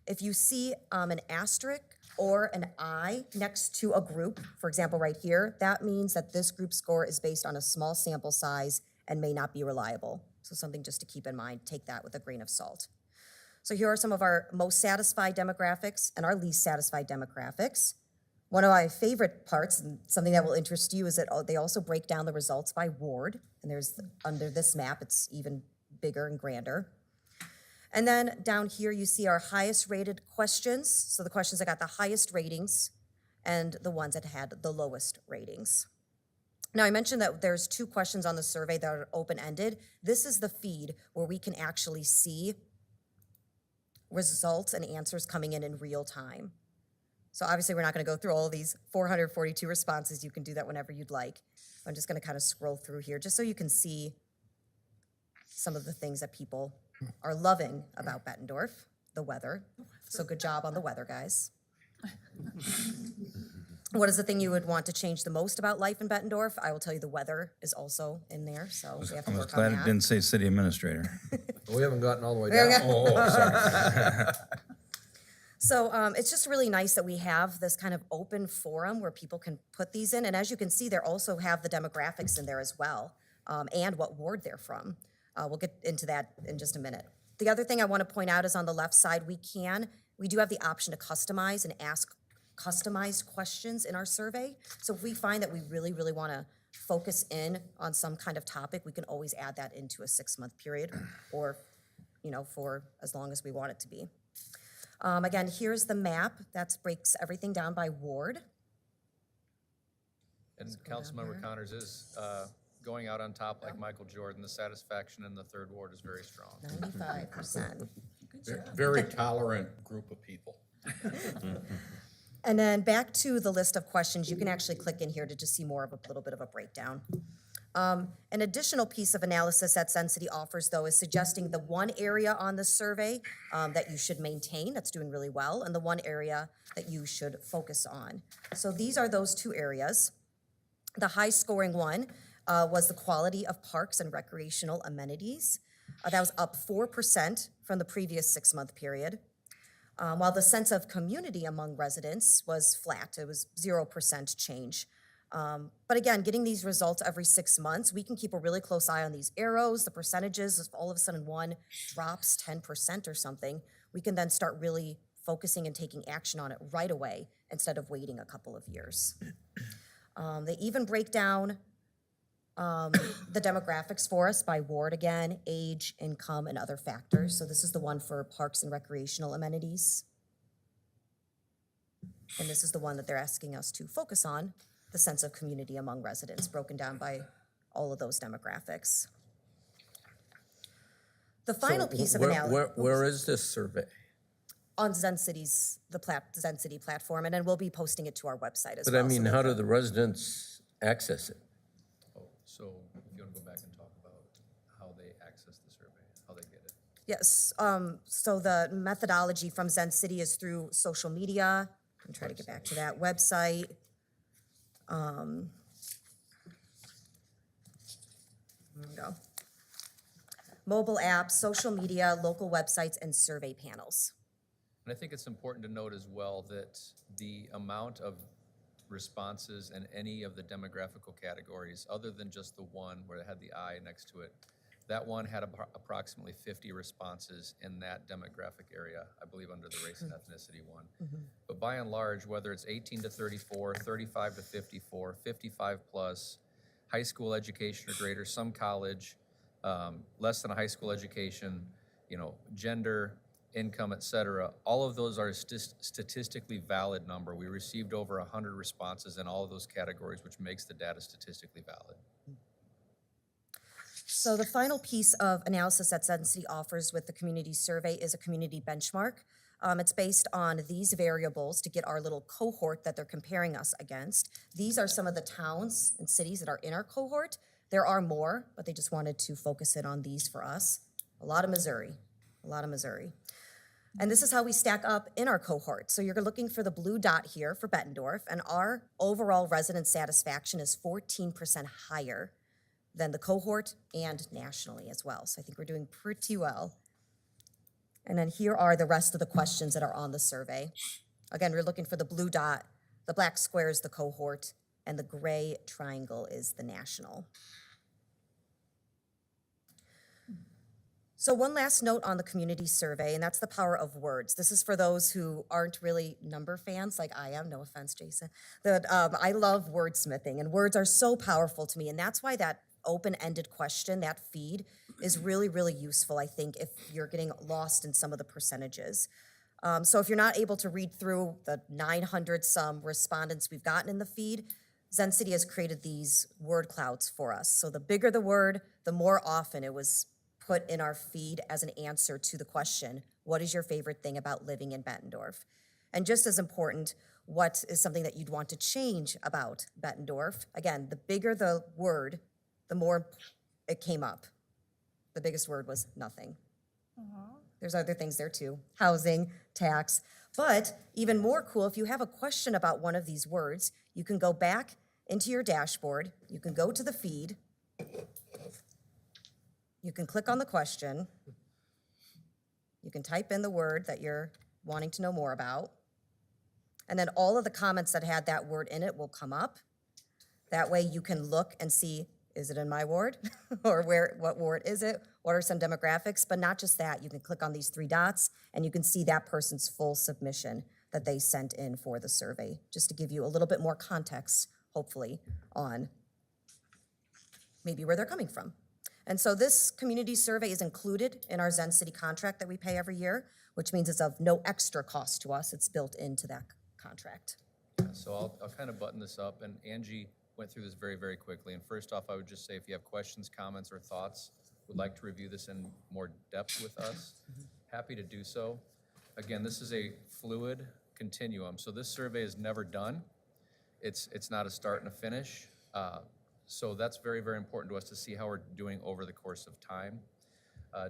If you see an asterisk or an I next to a group, for example, right here, that means that this group score is based on a small sample size and may not be reliable. So something just to keep in mind, take that with a grain of salt. So here are some of our most satisfied demographics and our least satisfied demographics. One of my favorite parts, and something that will interest you, is that they also break down the results by ward. And there's, under this map, it's even bigger and grander. And then down here, you see our highest rated questions. So the questions that got the highest ratings and the ones that had the lowest ratings. Now, I mentioned that there's 2 questions on the survey that are open-ended. This is the feed where we can actually see results and answers coming in real time. So obviously, we're not going to go through all of these 442 responses. You can do that whenever you'd like. I'm just going to kind of scroll through here just so you can see some of the things that people are loving about Bettendorf, the weather. So good job on the weather, guys. What is the thing you would want to change the most about life in Bettendorf? I will tell you the weather is also in there, so we have to I was work on glad it that. didn't say city administrator. We haven't gotten all the way There we down. go. Oh, sorry. So it's just really nice that we have this kind of open forum where people can put these in. And as you can see, they also have the demographics in there as well, and what ward they're from. We'll get into that in just a minute. The other thing I want to point out is on the left side, we do have the option to customize and ask customized questions in our survey. So if we find that we really, really want to focus in on some kind of topic, we can always add that into a 6-month period or, for as long as we want it to be. Again, here's the map that breaks everything down by ward. And Councilmember Connors is going out on top like Michael Jordan. The satisfaction in the 3rd ward is very strong. 95%. Very tolerant group of people. And then back to the list of questions, you can actually click in here to just see more of a little bit of a breakdown. An additional piece of analysis that Sun City offers, though, is suggesting the one area on the survey that you should maintain, that's doing really well, and the one area that you should focus on. So these are those 2 areas. The high-scoring one was the quality of parks and recreational amenities. That was up 4% from the previous 6-month period. While the sense of community among residents was flat, it was 0% change. But again, getting these results every 6 months, we can keep a really close eye on these arrows, the percentages. If all of a sudden one drops 10% or something, we can then start really focusing and taking action on it right away instead of waiting a couple of years. They even break down the demographics for us by ward again, age, income, and other factors. So this is the one for parks and recreational amenities. And this is the one that they're asking us to focus on, the sense of community among residents, broken down by all of those demographics. The final piece of analysis. Where is this survey? On Zen City's, Zen City platform, and then we'll be posting it to our website as well. But I mean, how do the residents access it? So if you want to go back and talk about how they access the survey, how they get it. Yes, so the methodology from Zen City is through social media. I'm trying to get back to that website. There we go. Mobile apps, social media, local websites, and survey panels. And I think it's important to note as well that the amount of responses in any of the demographical categories, other than just the one where it had the I next to it, that one had approximately 50 responses in that demographic area, I believe under the race and ethnicity one. But by and large, whether it's 18 to 34, 35 to 54, 55 plus, high school education or greater, some college, less than a high school education, gender, income, et cetera, all of those are a statistically valid number. We received over 100 responses in all of those categories, which makes the data statistically valid. So the final piece of analysis that Zen City offers with the community survey is a community benchmark. It's based on these variables to get our little cohort that they're comparing us against. These are some of the towns and cities that are in our cohort. There are more, but they just wanted to focus in on these for us. A lot of Missouri. And this is how we stack up in our cohort. So you're looking for the blue dot here for Bettendorf, and our overall resident satisfaction is 14% higher than the cohort and nationally as well. So I think we're doing pretty well. And then here are the rest of the questions that are on the survey. Again, we're looking for the blue dot, the black square is the cohort, and the gray triangle is the national. So one last note on the community survey, and that's the power of words. This is for those who aren't really number fans like I am, no offense, Jason. I love wordsmithing, and words are so powerful to me, and that's why that open-ended question, that feed, is really, really useful, I think, if you're getting lost in some of the percentages. So if you're not able to read through the 900-some respondents we've gotten in the feed, Zen City has created these word clouds for us. So the bigger the word, the more often it was put in our feed as an answer to the question, what is your favorite thing about living in Bettendorf? And just as important, what is something that you'd want to change about Bettendorf? Again, the bigger the word, the more it came up. The biggest word was nothing. There's other things there too, housing, tax. But even more cool, if you have a question about one of these words, you can go back into your dashboard, you can go to the feed, you can click on the question, you can type in the word that you're wanting to know more about, and then all of the comments that had that word in it will come up. That way you can look and see, is it in my ward? Or what ward is it? What are some demographics? But not just that, you can click on these three dots and you can see that person's full submission that they sent in for the survey, just to give you a little bit more context, hopefully, on maybe where they're coming from. And so this community survey is included in our Zen City contract that we pay every year, which means it's of no extra cost to us. It's built into that contract. So I'll kind of button this up, and Angie went through this very, very quickly. And first off, I would just say if you have questions, comments, or thoughts, would like to review this in more depth with us, happy to do so. Again, this is a fluid continuum. So this survey is never done. It's not a start and a finish. So that's very, very important to us to see how we're doing over the course of time.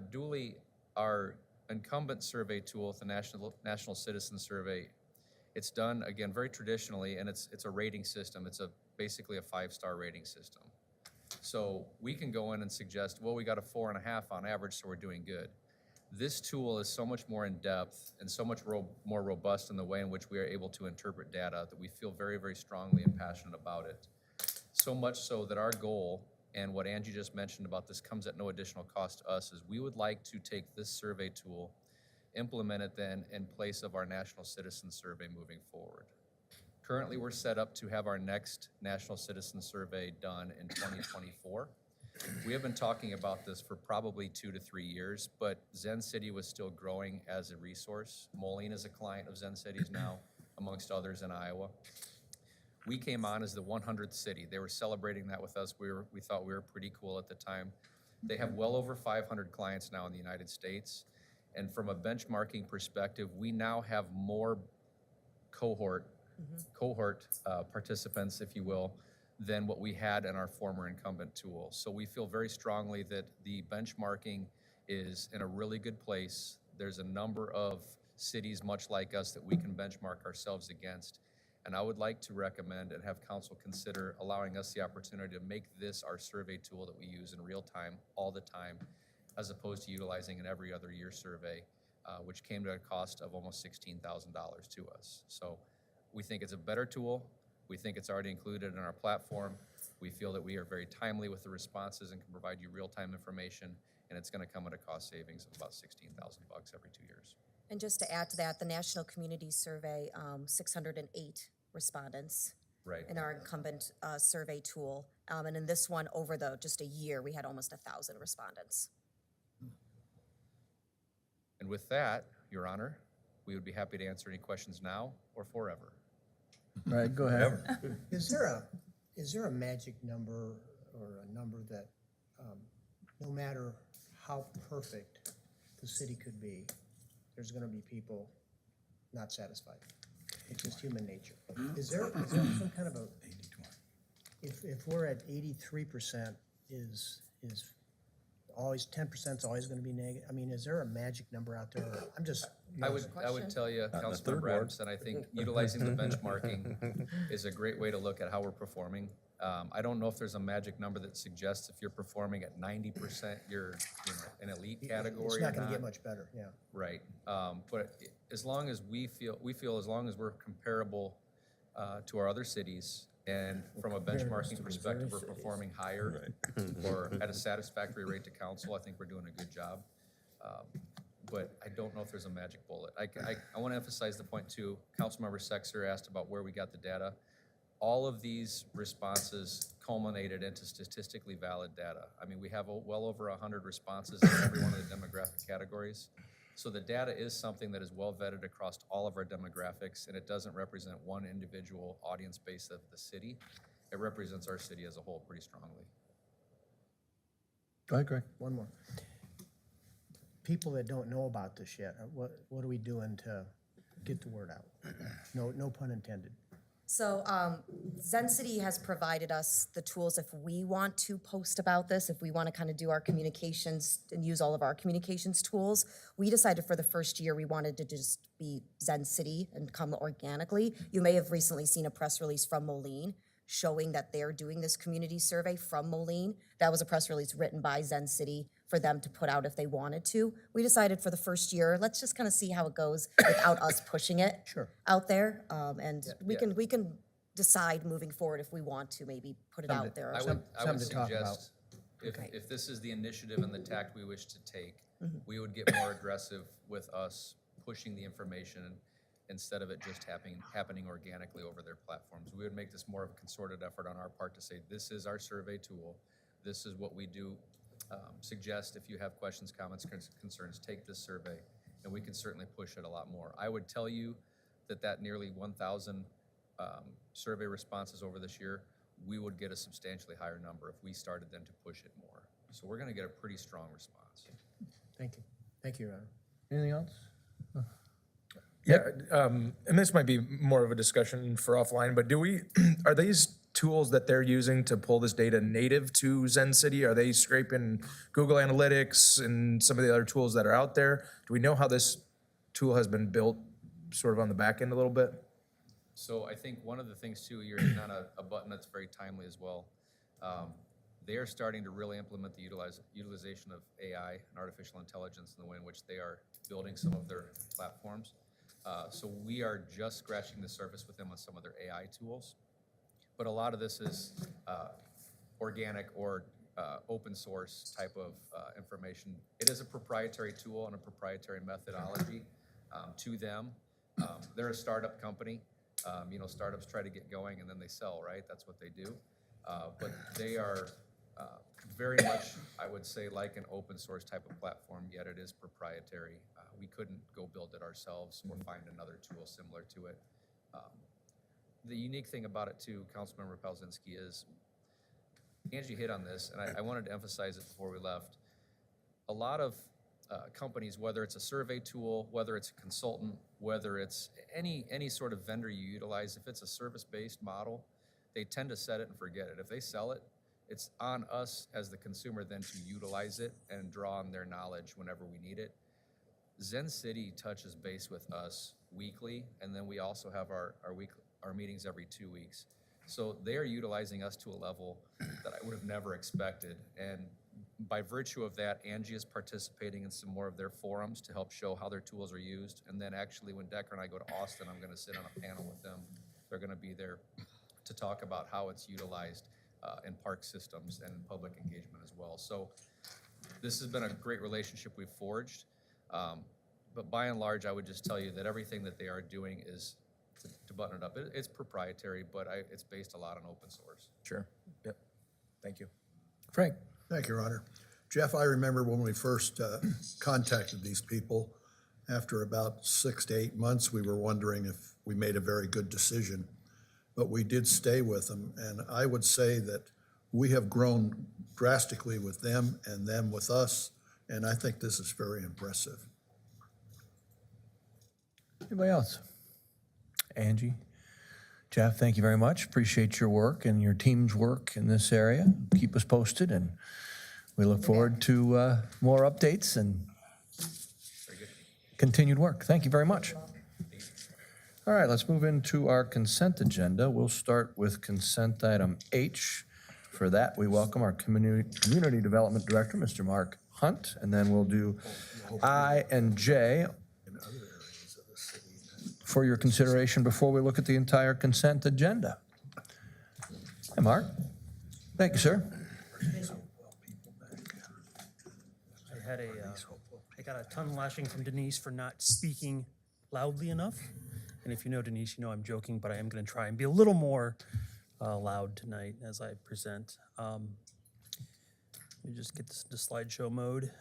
Duly, our incumbent survey tool, the National Citizen Survey, it's done, again, very traditionally, and it's a rating system. It's basically a 5-star rating system. So we can go in and suggest, well, we got a 4.5 on average, so we're doing good. This tool is so much more in depth and so much more robust in the way in which we are able to interpret data that we feel very, very strongly and passionate about it. So much so that our goal, and what Angie just mentioned about this comes at no additional cost to us, is we would like to take this survey tool, implement it then in place of our National Citizen Survey moving forward. Currently, we're set up to have our next National Citizen Survey done in 2024. We have been talking about this for probably 2 to 3 years, but Zen City was still growing as a resource. Moline is a client of Zen City's now, amongst others in Iowa. We came on as the 100th city. They were celebrating that with us. We thought we were pretty cool at the time. They have well over 500 clients now in the United States. And from a benchmarking perspective, we now have more cohort participants, if you will, than what we had in our former incumbent tool. So we feel very strongly that the benchmarking is in a really good place. There's a number of cities much like us that we can benchmark ourselves against. And I would like to recommend and have council consider allowing us the opportunity to make this our survey tool that we use in real time, all the time, as opposed to utilizing an every other year survey, which came to a cost of almost $16,000 to us. So we think it's a better tool. We think it's already included in our platform. We feel that we are very timely with the responses and can provide you real-time information, and it's going to come at a cost savings of about $16,000 every 2 years. And just to add to that, the National Community Survey, 608 respondents Right. in our incumbent survey tool. And in this one, over just a year, we had almost 1,000 respondents. And with that, Your Honor, we would be happy to answer any questions now or forever. All right, go ahead. Is there a magic number or a number that, no matter how perfect the city could be, there's gonna be people not satisfied? It's just human nature. Is there some kind of a, if we're at 83% is always, 10% is always gonna be negative? I mean, is there a magic number out there? I'm just I would tell you, Councilmember Adamson, I think utilizing the benchmarking is a great way to look at how we're performing. I don't know if there's a magic number that suggests if you're performing at 90%, you're an elite category It's or not gonna get not. much better, yeah. Right. But as long as we feel as long as we're comparable to our other cities, and from a benchmarking perspective, we're performing higher or at a satisfactory rate to council, I think we're doing a good job. But I don't know if there's a magic bullet. I want to emphasize the point too, Councilmember Sexer asked about where we got the data. All of these responses culminated into statistically valid data. I mean, we have well over 100 responses in every one of the demographic categories. So the data is something that is well vetted across all of our demographics, and it doesn't represent one individual audience base of the city. It represents our city as a whole pretty strongly. Go ahead, Greg. One more. People that don't know about this yet, what are we doing to get the word out? No pun intended. So Zen City has provided us the tools if we want to post about this, if we want to kind of do our communications and use all of our communications tools. We decided for the first year we wanted to just be Zen City and come organically. You may have recently seen a press release from Moline showing that they're doing this community survey from Moline. That was a press release written by Zen City for them to put out if they wanted to. We decided for the first year, let's just kind of see how it goes without us pushing it out there. And we can decide moving forward if we want to maybe put it out there. I would Something to talk suggest, if this is the initiative and the tact we wish to take, we would get more aggressive with us pushing the information instead of it just happening organically over their platforms. We would make this more of a concerted effort on our part to say, this is our survey tool. This is what we do. Suggest if you have questions, comments, concerns, take this survey, and we can certainly push it a lot more. I would tell you that nearly 1,000 survey responses over this year, we would get a substantially higher number if we started then to push it more. So we're gonna get a pretty strong response. Thank you. Thank you, Your Honor. Anything else? Yeah, and this might be more of a discussion for offline, but are these tools that they're using to pull this data native to Zen City? Are they scraping Google Analytics and some of the other tools that are out there? Do we know how this tool has been built sort of on the back end a little bit? So I think one of the things too, you're hitting on a button that's very timely as well. They are starting to really implement the utilization of AI and artificial intelligence in the way in which they are building some of their platforms. So we are just scratching the surface with them on some of their AI tools. But a lot of this is organic or open source type of information. It is a proprietary tool and a proprietary methodology to them. They're a startup company. Startups try to get going and then they sell, right? That's what they do. But they are very much, I would say, like an open source type of platform, yet it is proprietary. We couldn't go build it ourselves or find another tool similar to it. The unique thing about it too, Councilmember Palczynski, is Angie hit on this, and I wanted to emphasize it before we left. A lot of companies, whether it's a survey tool, whether it's a consultant, whether it's any sort of vendor you utilize, if it's a service-based model, they tend to set it and forget it. If they sell it, it's on us as the consumer then to utilize it and draw on their knowledge whenever we need it. Zen City touches base with us weekly, and then we also have our meetings every 2 weeks. So they are utilizing us to a level that I would have never expected. And by virtue of that, Angie is participating in some more of their forums to help show how their tools are used. And then actually when Decker and I go to Austin, I'm gonna sit on a panel with them. They're gonna be there to talk about how it's utilized in park systems and public engagement as well. So this has been a great relationship we've forged. But by and large, I would just tell you that everything that they are doing is, to button it up, it's proprietary, but it's based a lot on open source. Sure. Yep. Thank you. Frank? Thank you, Your Honor. Jeff, I remember when we first contacted these people, after about 6 to 8 months, we were wondering if we made a very good decision, but we did stay with them. And I would say that we have grown drastically with them and them with us, and I think this is very impressive. Anybody else? Angie? Jeff, thank you very much. Appreciate your work and your team's work in this area. Keep us posted, and we look forward to more updates. And continued work. Thank you very much. All right, let's move into our consent agenda. We'll start with consent item H. For that, we welcome our Community Development Director, Mr. Mark Hunt, and then we'll do I and J for your consideration before we look at the entire consent agenda. Hi, Mark. Thank you, sir. I got a tongue lashing from Denise for not speaking loudly enough. And if you know Denise, you know I'm joking, but I am going to try and be a little more loud tonight as I present. Let me just get this into slideshow mode.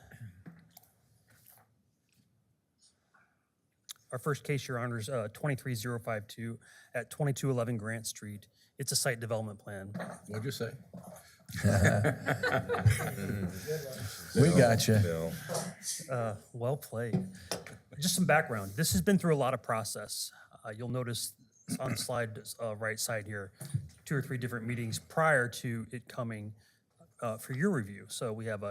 Our first case, Your Honors, 23052 at 2211 Grant Street. It's a site development plan. What'd you say? We got you. Well played. Just some background. This has been through a lot of process. You'll notice on the slide right side here, 2 or 3 different meetings prior to it coming for your review. So we have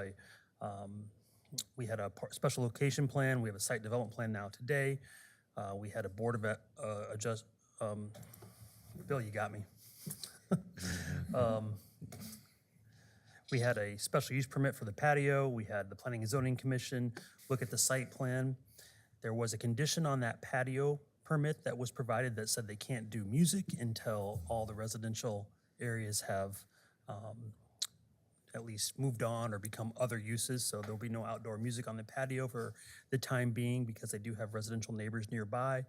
we had a special location plan. We have a site development plan now today. We had a board of Bill, you got me. We had a special use permit for the patio. We had the Planning and Zoning Commission look at the site plan. There was a condition on that patio permit that was provided that said they can't do music until all the residential areas have at least moved on or become other uses. So there'll be no outdoor music on the patio for the time being because they do have residential neighbors nearby.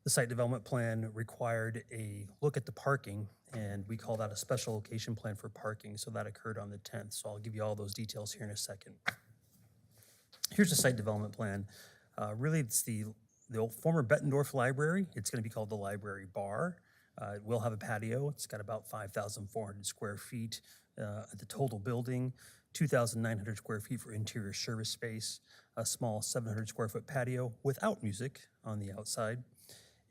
The site development plan required a look at the parking, and we call that a special location plan for parking. So that occurred on the 10th. So I'll give you all those details here in a second. Here's the site development plan. Really, it's the old former Bettendorf library. It's going to be called the Library Bar. It will have a patio. It's got about 5,400 square feet at the total building, 2,900 square feet for interior service space, a small 700 square foot patio without music on the outside,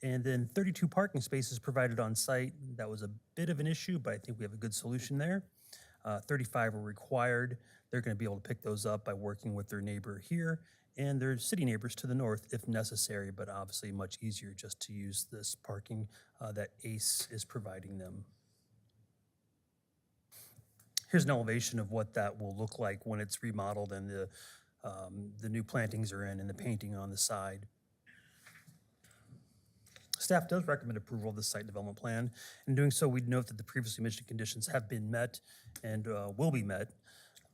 and then 32 parking spaces provided on site. That was a bit of an issue, but I think we have a good solution there. 35 are required. They're going to be able to pick those up by working with their neighbor here and their city neighbors to the north if necessary, but obviously much easier just to use this parking that ACE is providing them. Here's an elevation of what that will look like when it's remodeled and the new plantings are in and the painting on the side. Staff does recommend approval of the site development plan. In doing so, we'd note that the previously mentioned conditions have been met and will be met.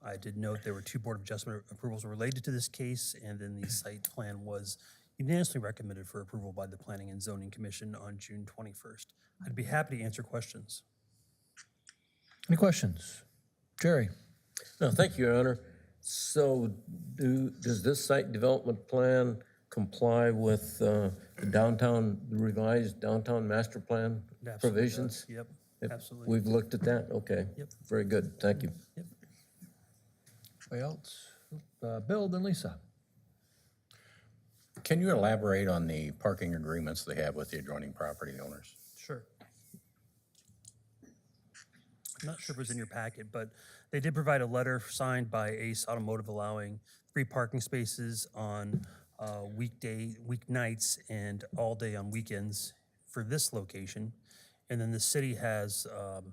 I did note there were 2 Board of Adjustment approvals related to this case, and then the site plan was unanimously recommended for approval by the Planning and Zoning Commission on June 21st. I'd be happy to answer questions. Any questions? Jerry? No, thank you, Your Honor. So does this site development plan comply with the revised downtown master plan Absolutely provisions? does. Yep, absolutely. We've looked at that? Okay. Yep. Very good, thank you. Yep. Anybody else? Bill, then Lisa. Can you elaborate on the parking agreements they have with the adjoining property owners? Sure. I'm not sure if it was in your packet, but they did provide a letter signed by Ace Automotive allowing 3 parking spaces on weeknights and all day on weekends for this location. And then the city has,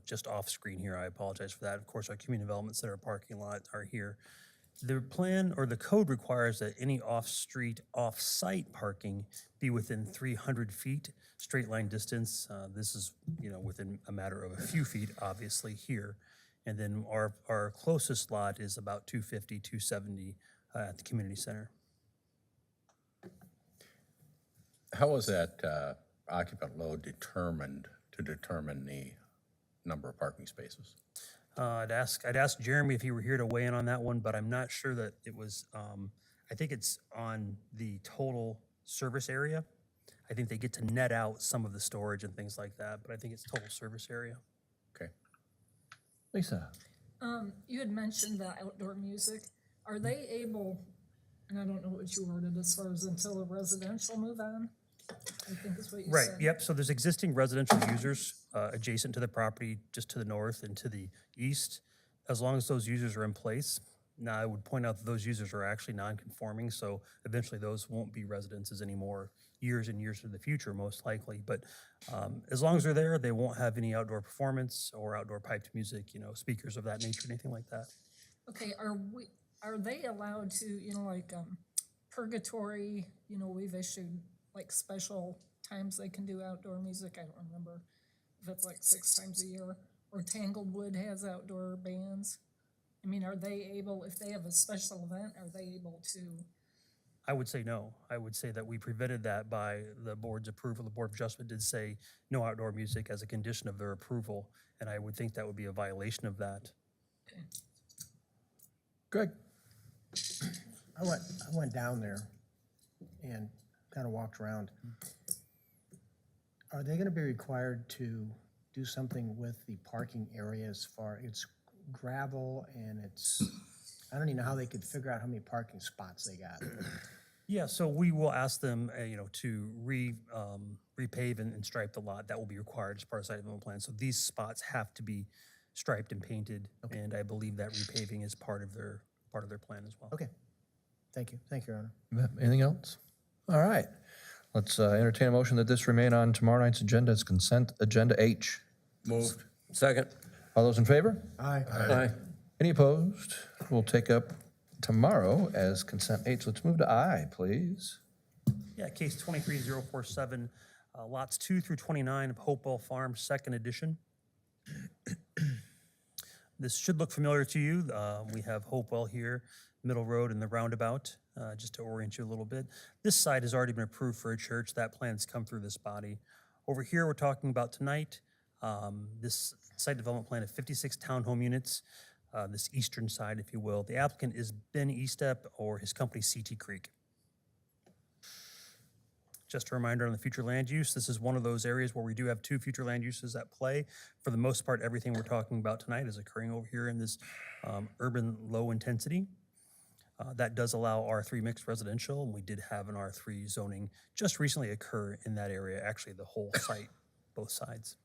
just off screen here, I apologize for that. Of course, our community development center parking lot are here. The plan or the code requires that any off-street, off-site parking be within 300 feet, straight line distance. This is, within a matter of a few feet, obviously here. And then our closest lot is about 250, 270 at the community center. How is that occupant load determined to determine the number of parking spaces? I'd ask Jeremy if he were here to weigh in on that one, but I'm not sure that it was, I think it's on the total service area. I think they get to net out some of the storage and things like that, but I think it's total service area. Okay. Lisa? You had mentioned the outdoor music. Are they able, and I don't know what you worded as far as until a residential move on? I think is what you Right, said. yep, so there's existing residential users adjacent to the property, just to the north and to the east. As long as those users are in place, Now, I would point out that those users are actually non-conforming, so eventually those won't be residences anymore, years and years into the future, most likely. But as long as they're there, they won't have any outdoor performance or outdoor piped music, speakers of that nature, anything like that. Okay, are they allowed to, like, Purgatory, we've issued like special times they can do outdoor music, I don't remember if it's like 6 times a year, or Tanglewood has outdoor bands. I mean, are they able, if they have a special event, are they able to? I would say no. I would say that we prevented that by the board's approval. The Board of Adjustment did say no outdoor music as a condition of their approval, and I would think that would be a violation of that. Greg? I went down there and kind of walked around. Are they going to be required to do something with the parking area as far, it's gravel and I don't even know how they could figure out how many parking spots they got. Yeah, so we will ask them, to repave and stripe the lot. That will be required as part of site development plan. So these spots have to be striped and painted, and I believe that repaving is part of their plan as well. Okay, thank you, Your Honor. Anything else? All right. Let's entertain a motion that this remain on tomorrow night's agenda as consent agenda H. Moved. Second. All those in favor? Aye. Aye. Any opposed? We'll take up tomorrow as consent H. Let's move to I, please. Yeah, case 23047, lots 2 through 29 of Hopewell Farm, second edition. This should look familiar to you. We have Hopewell here, Middle Road and the roundabout, just to orient you a little bit. This site has already been approved for a church. That plan's come through this body. Over here, we're talking about tonight, this site development plan of 56 townhome units, this eastern side, if you will. The applicant is Ben Estep or his company CT Creek. Just a reminder on the future land use, this is one of those areas where we do have 2 future land uses at play. For the most part, everything we're talking about tonight is occurring over here in this urban low intensity. That does allow R3 mixed residential, and we did have an R3 zoning just recently occur in that area, actually the whole site, both sides.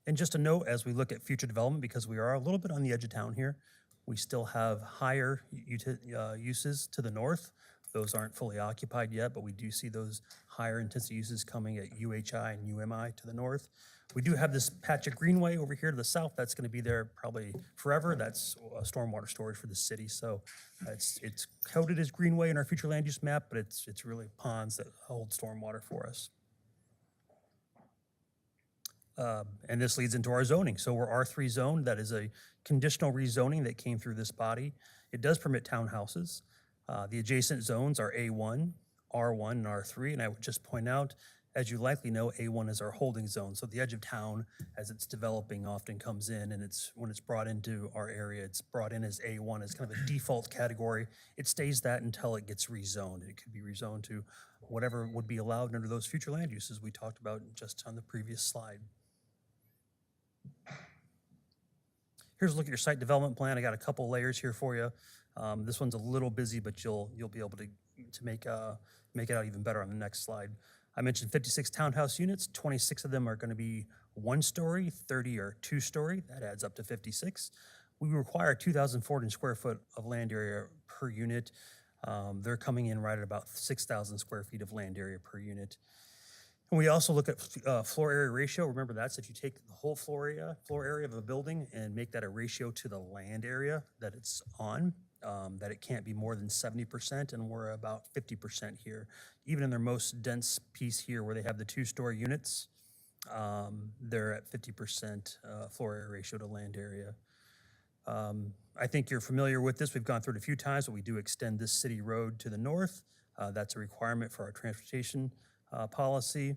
And just a note, as we look at future development, because we are a little bit on the edge of town here, we still have higher uses to the north. Those aren't fully occupied yet, but we do see those higher intensity uses coming at UHI and UMI to the north. We do have this patch of greenway over here to the south that's going to be there probably forever. That's stormwater storage for the city. So it's coded as greenway in our future land use map, but it's really ponds that hold stormwater for us. And this leads into our zoning. So we're R3 zoned. That is a conditional rezoning that came through this body. It does permit townhouses. The adjacent zones are A1, R1, and R3. And I would just point out, as you likely know, A1 is our holding zone. So the edge of town, as it's developing, often comes in, and when it's brought into our area, it's brought in as A1 as kind of a default category. It stays that until it gets rezoned. It could be rezoned to whatever would be allowed under those future land uses we talked about just on the previous slide. Here's a look at your site development plan. I got a couple layers here for you. This one's a little busy, but you'll be able to make it out even better on the next slide. I mentioned 56 townhouse units. 26 of them are going to be 1-story, 30 are 2-story. That adds up to 56. We require 2,400 square foot of land area per unit. They're coming in right at about 6,000 square feet of land area per unit. And we also look at floor area ratio. Remember, that's if you take the whole floor area of a building and make that a ratio to the land area that it's on, that it can't be more than 70%, and we're about 50% here. Even in their most dense piece here where they have the 2-story units, they're at 50% floor area ratio to land area. I think you're familiar with this. We've gone through it a few times, but we do extend this city road to the north. That's a requirement for our transportation policy.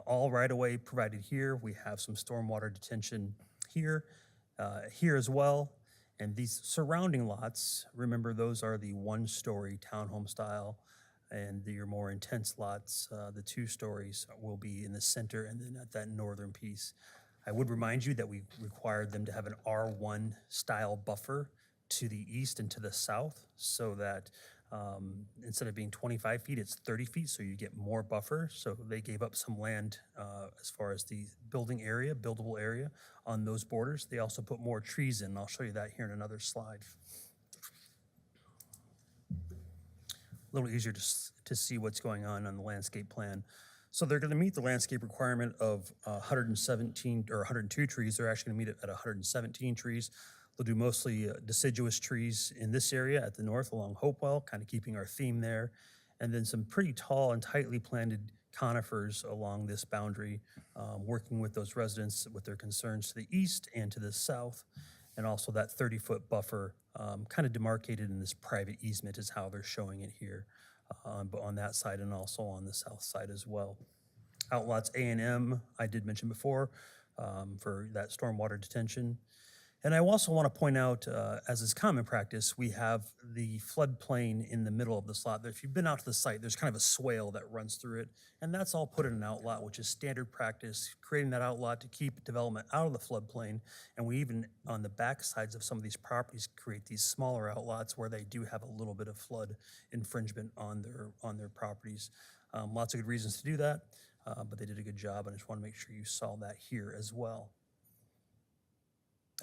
All right-of-way provided here. We have some stormwater detention here as well. And these surrounding lots, remember, those are the 1-story townhome style, and your more intense lots, the 2 stories, will be in the center and then at that northern piece. I would remind you that we required them to have an R1 style buffer to the east and to the south, so that instead of being 25 feet, it's 30 feet, so you get more buffer. So they gave up some land as far as the building area, buildable area on those borders. They also put more trees in. I'll show you that here in another slide. a little easier to see what's going on the landscape plan. So they're gonna meet the landscape requirement of 117 or 102 trees. They're actually gonna meet it at 117 trees. They'll do mostly deciduous trees in this area at the north along Hopewell, kind of keeping our theme there. And then some pretty tall and tightly planted conifers along this boundary, working with those residents with their concerns to the east and to the south. And also that 30-foot buffer, kind of demarcated in this private easement is how they're showing it here, but on that side and also on the south side as well. Outlots A and M, I did mention before, for that stormwater detention. And I also want to point out, as is common practice, we have the floodplain in the middle of the slot. If you've been out to the site, there's kind of a swale that runs through it, and that's all put in an outlot, which is standard practice, creating that outlot to keep development out of the floodplain. And we even, on the back sides of some of these properties, create these smaller outlots where they do have a little bit of flood infringement on their properties. Lots of good reasons to do that, but they did a good job, and I just want to make sure you saw that here as well.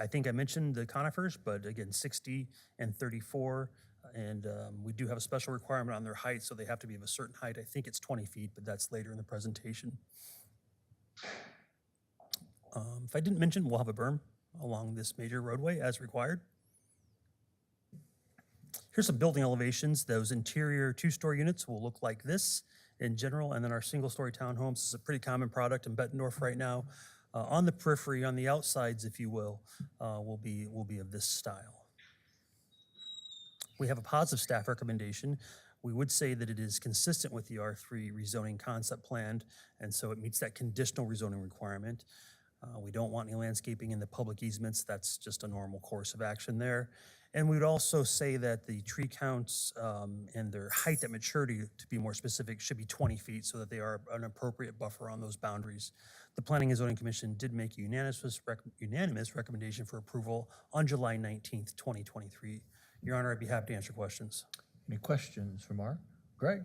I think I mentioned the conifers, but again, 60 and 34, and we do have a special requirement on their height, so they have to be of a certain height. I think it's 20 feet, but that's later in the presentation. If I didn't mention, we'll have a berm along this major roadway as required. Here's some building elevations. Those interior two-story units will look like this in general, and then our single-story townhomes is a pretty common product in Bettendorf right now. On the periphery, on the outsides, if you will be of this style. We have a positive staff recommendation. We would say that it is consistent with the R3 rezoning concept plan, and so it meets that conditional rezoning requirement. We don't want any landscaping in the public easements. That's just a normal course of action there. And we would also say that the tree counts and their height at maturity, to be more specific, should be 20 feet so that they are an appropriate buffer on those boundaries. The Planning and Zoning Commission did make a unanimous recommendation for approval on July 19th, 2023. Your Honor, I'd be happy to answer questions. Any questions for Mark? Greg?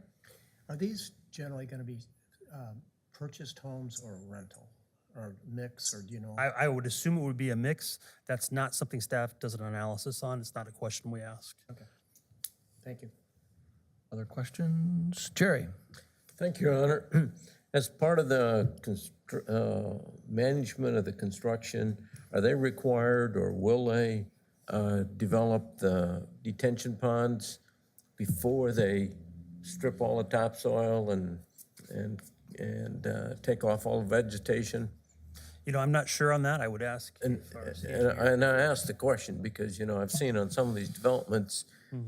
Are these generally going to be purchased homes or rental, or mix, or do you know? I would assume it would be a mix. That's not something staff does an analysis on. It's not a question we ask. Okay, thank you. Other questions? Jerry? Thank you, Your Honor. As part of the management of the construction, are they required or will they develop the detention ponds before they strip all the topsoil and take off all the vegetation? You know, I'm not sure on that. I would ask. And I asked the question because, you know, I've seen on some of these developments,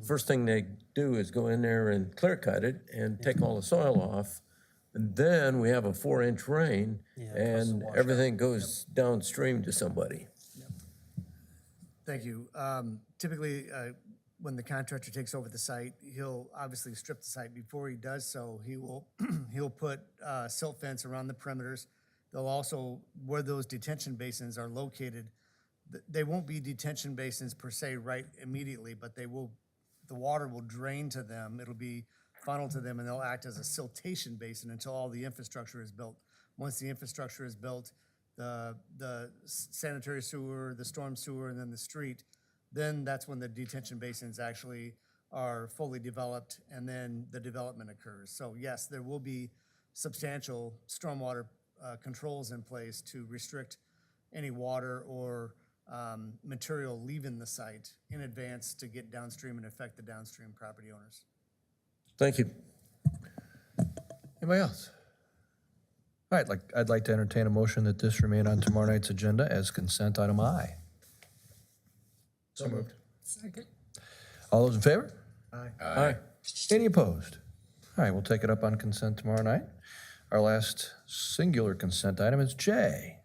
first thing they do is go in there and clear cut it and take all the soil off. And then we have a 4-inch rain and everything goes downstream to somebody. Thank you. Typically, when the contractor takes over the site, he'll obviously strip the site. Before he does so, he will he'll put silt fence around the perimeters. They'll also, where those detention basins are located, they won't be detention basins per se right immediately, but the water will drain to them. It'll be funneled to them, and they'll act as a siltation basin until all the infrastructure is built. Once the infrastructure is built, the sanitary sewer, the storm sewer, and then the street, then that's when the detention basins actually are fully developed, and then the development occurs. So yes, there will be substantial stormwater controls in place to restrict any water or material leaving the site in advance to get downstream and affect the downstream property owners. Thank you. Anybody else? All right, I'd like to entertain a motion that this remain on tomorrow night's agenda as consent item I. So moved. Second. All those in favor? Aye. Any opposed? All right, we'll take it up on consent tomorrow night. Our last singular consent item is J.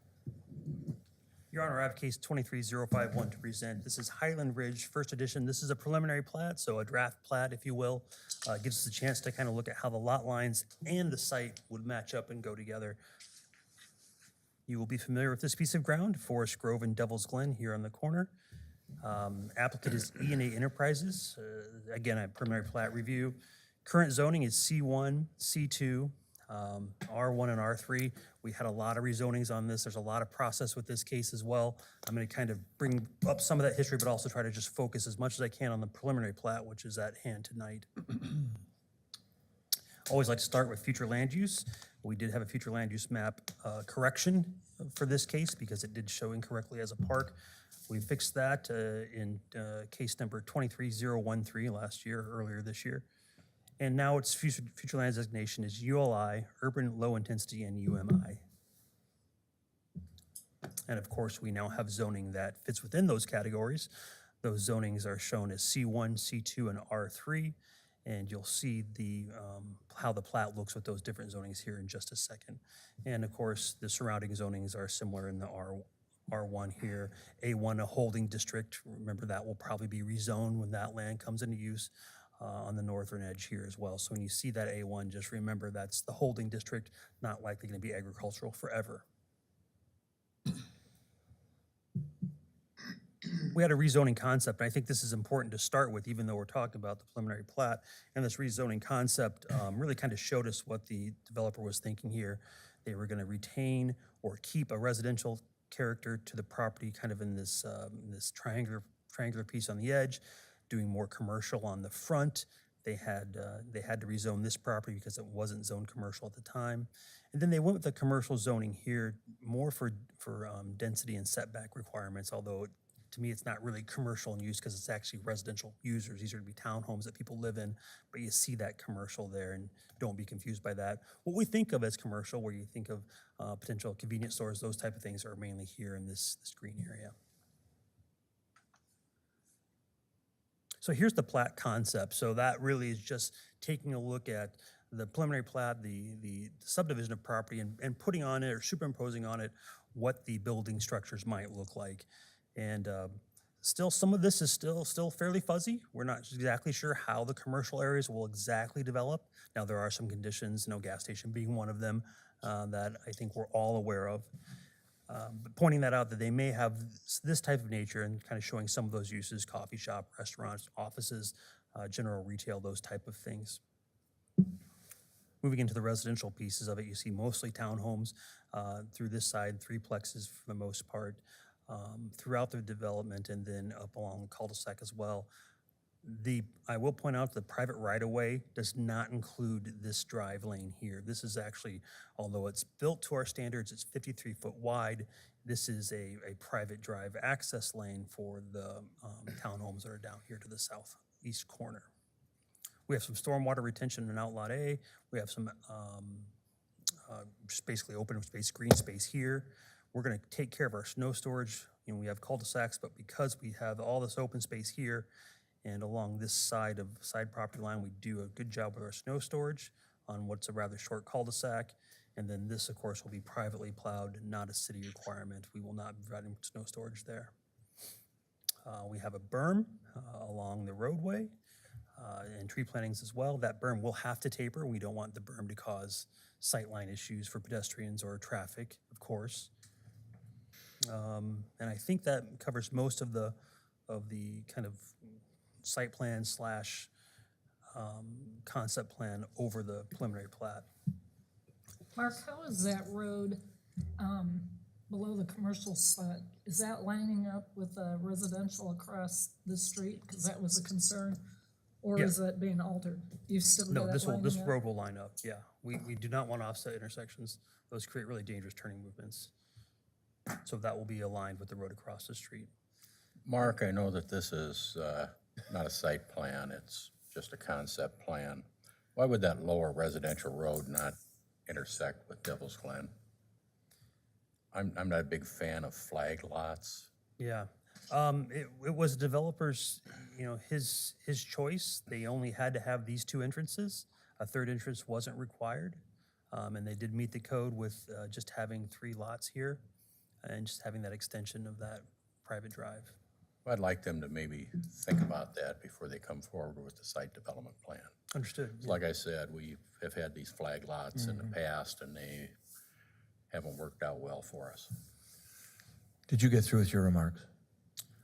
Your Honor, I have case 23051 to present. This is Highland Ridge, first edition. This is a preliminary plat, so a draft plat, if you will. Gives us a chance to kind of look at how the lot lines and the site would match up and go together. You will be familiar with this piece of ground, Forest Grove and Devil's Glen here on the corner. Applicant is E&A Enterprises. Again, a preliminary plat review. Current zoning is C1, C2, R1 and R3. We had a lot of rezonings on this. There's a lot of process with this case as well. I'm going to kind of bring up some of that history, but also try to just focus as much as I can on the preliminary plat, which is at hand tonight. always like to start with future land use. We did have a future land use map correction for this case because it did show incorrectly as a park. We fixed that in case number 23013 last year, earlier this year. And now its future land designation is ULI, Urban Low Intensity, and UMI. And of course, we now have zoning that fits within those categories. Those zonings are shown as C1, C2, and R3. And you'll see the how the plat looks with those different zonings here in just a second. And of course, the surrounding zonings are similar in the R1 here. A1, a holding district. Remember, that will probably be rezoned when that land comes into use on the northern edge here as well. So when you see that A1, just remember that's the holding district, not likely going to be agricultural forever. We had a rezoning concept, and I think this is important to start with, even though we're talking about the preliminary plat. And this rezoning concept really kind of showed us what the developer was thinking here. They were going to retain or keep a residential character to the property, kind of in this this triangular piece on the edge, doing more commercial on the front. They had to rezone this property because it wasn't zoned commercial at the time. And then they went with the commercial zoning here more for density and setback requirements, although to me, it's not really commercial in use because it's actually residential users. These are to be townhomes that people live in, but you see that commercial there, and don't be confused by that. What we think of as commercial, where you think of potential convenience stores, those type of things are mainly here in this green area. So here's the plat concept. So that really is just taking a look at the preliminary plat, the subdivision of property, and putting on it or superimposing on it what the building structures might look like. And still, some of this is still fairly fuzzy. We're not exactly sure how the commercial areas will exactly develop. Now, there are some conditions, gas station being one of them, that I think we're all aware of. But pointing that out, that they may have this type of nature and kind of showing some of those uses: coffee shop, restaurants, offices, general retail, those type of things. Moving into the residential pieces of it, you see mostly townhomes through this side, threeplexes for the most part. Throughout the development, and then up along the cul-de-sac as well. I will point out the private right-of-way does not include this drive lane here. This is actually, although it's built to our standards, it's 53 foot wide. This is a private drive access lane for the townhomes that are down here to the southeast corner. We have some stormwater retention in Outlot A. We have some just basically open space, green space here. We're going to take care of our snow storage. We have cul-de-sacs, but because we have all this open space here and along this side property line, we do a good job with our snow storage on what's a rather short cul-de-sac. And then this, of course, will be privately plowed, not a city requirement. We will not be providing snow storage there. We have a berm along the roadway and tree plantings as well. That berm will have to taper. We don't want the berm to cause sightline issues for pedestrians or traffic, of course. And I think that covers most of the kind of site plan slash concept plan over the preliminary plat. Mark, how is that road below the commercial side? Is that lining up with residential across the street? Because that was a concern. Or Yeah. is that being altered? You've still got No, that this lining up? road will line up, yeah. We do not want to offset intersections. Those create really dangerous turning movements. So that will be aligned with the road across the street. Mark, I know that this is not a site plan, it's just a concept plan. Why would that lower residential road not intersect with Devil's Glen? I'm not a big fan of flag lots. Yeah, it was developer's, his choice. They only had to have these two entrances. A third entrance wasn't required. And they did meet the code with just having 3 lots here and just having that extension of that private drive. I'd like them to maybe think about that before they come forward with the site development plan. Understood. Like I said, we have had these flag lots in the past and they haven't worked out well for us. Did you get through with your remarks?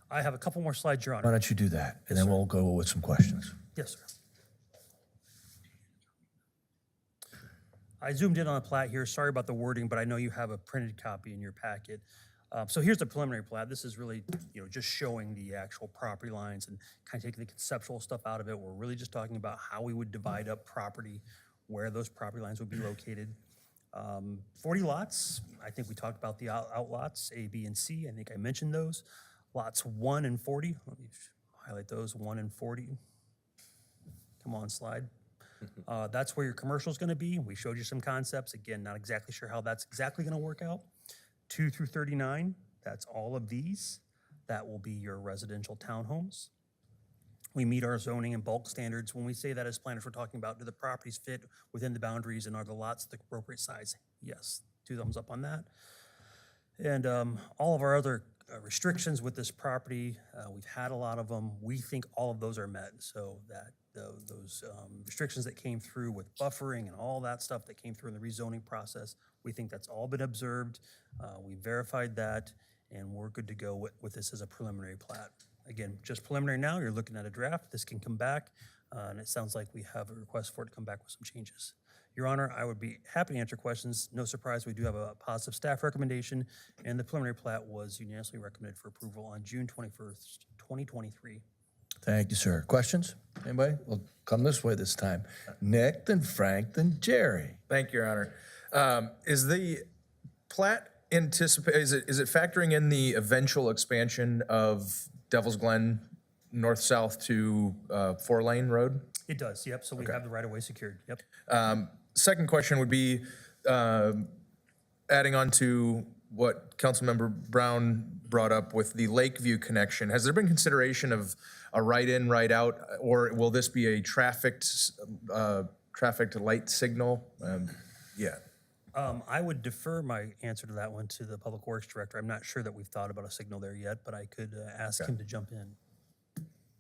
I have a couple more slides, Your Why Honor. don't you do that, and then we'll go with some questions. Yes, sir. I zoomed in on the plat here. Sorry about the wording, but I know you have a printed copy in your packet. So here's the preliminary plat. This is really, just showing the actual property lines and kind of taking the conceptual stuff out of it. We're really just talking about how we would divide up property where those property lines would be located. 40 lots, I think we talked about the outlots, A, B, and C. I think I mentioned those. Lots 1 and 40, let me highlight those, 1 and 40. Come on, slide. That's where your commercial is going to be. We showed you some concepts. Again, not exactly sure how that's exactly going to work out. 2 through 39, that's all of these. That will be your residential townhomes. We meet our zoning and bulk standards. When we say that as planners, we're talking about, do the properties fit within the boundaries and are the lots the appropriate size? Yes, 2 thumbs up on that. And all of our other restrictions with this property, we've had a lot of them. We think all of those are met. So that those restrictions that came through with buffering and all that stuff that came through in the rezoning process, we think that's all been observed. We verified that, and we're good to go with this as a preliminary plat. Again, just preliminary now, you're looking at a draft. This can come back, and it sounds like we have a request for it to come back with some changes. Your Honor, I would be happy to answer questions. No surprise, we do have a positive staff recommendation, and the preliminary plat was unanimously recommended for approval on June 21st, 2023. Thank you, sir. Questions? Anybody? We'll come this way this time. Nick, then Frank, then Jerry. Thank you, Your Honor. Is the plat is it factoring in the eventual expansion of Devil's Glen north-south to 4-lane road? It does, yep. So we have the right-of-way secured, yep. Second question would be, adding on to what Councilmember Brown brought up with the Lakeview connection. Has there been consideration of a right-in, right-out, or will this be a trafficked light signal? Yeah. I would defer my answer to that one to the Public Works Director. I'm not sure that we've thought about a signal there yet, but I could ask him to jump in.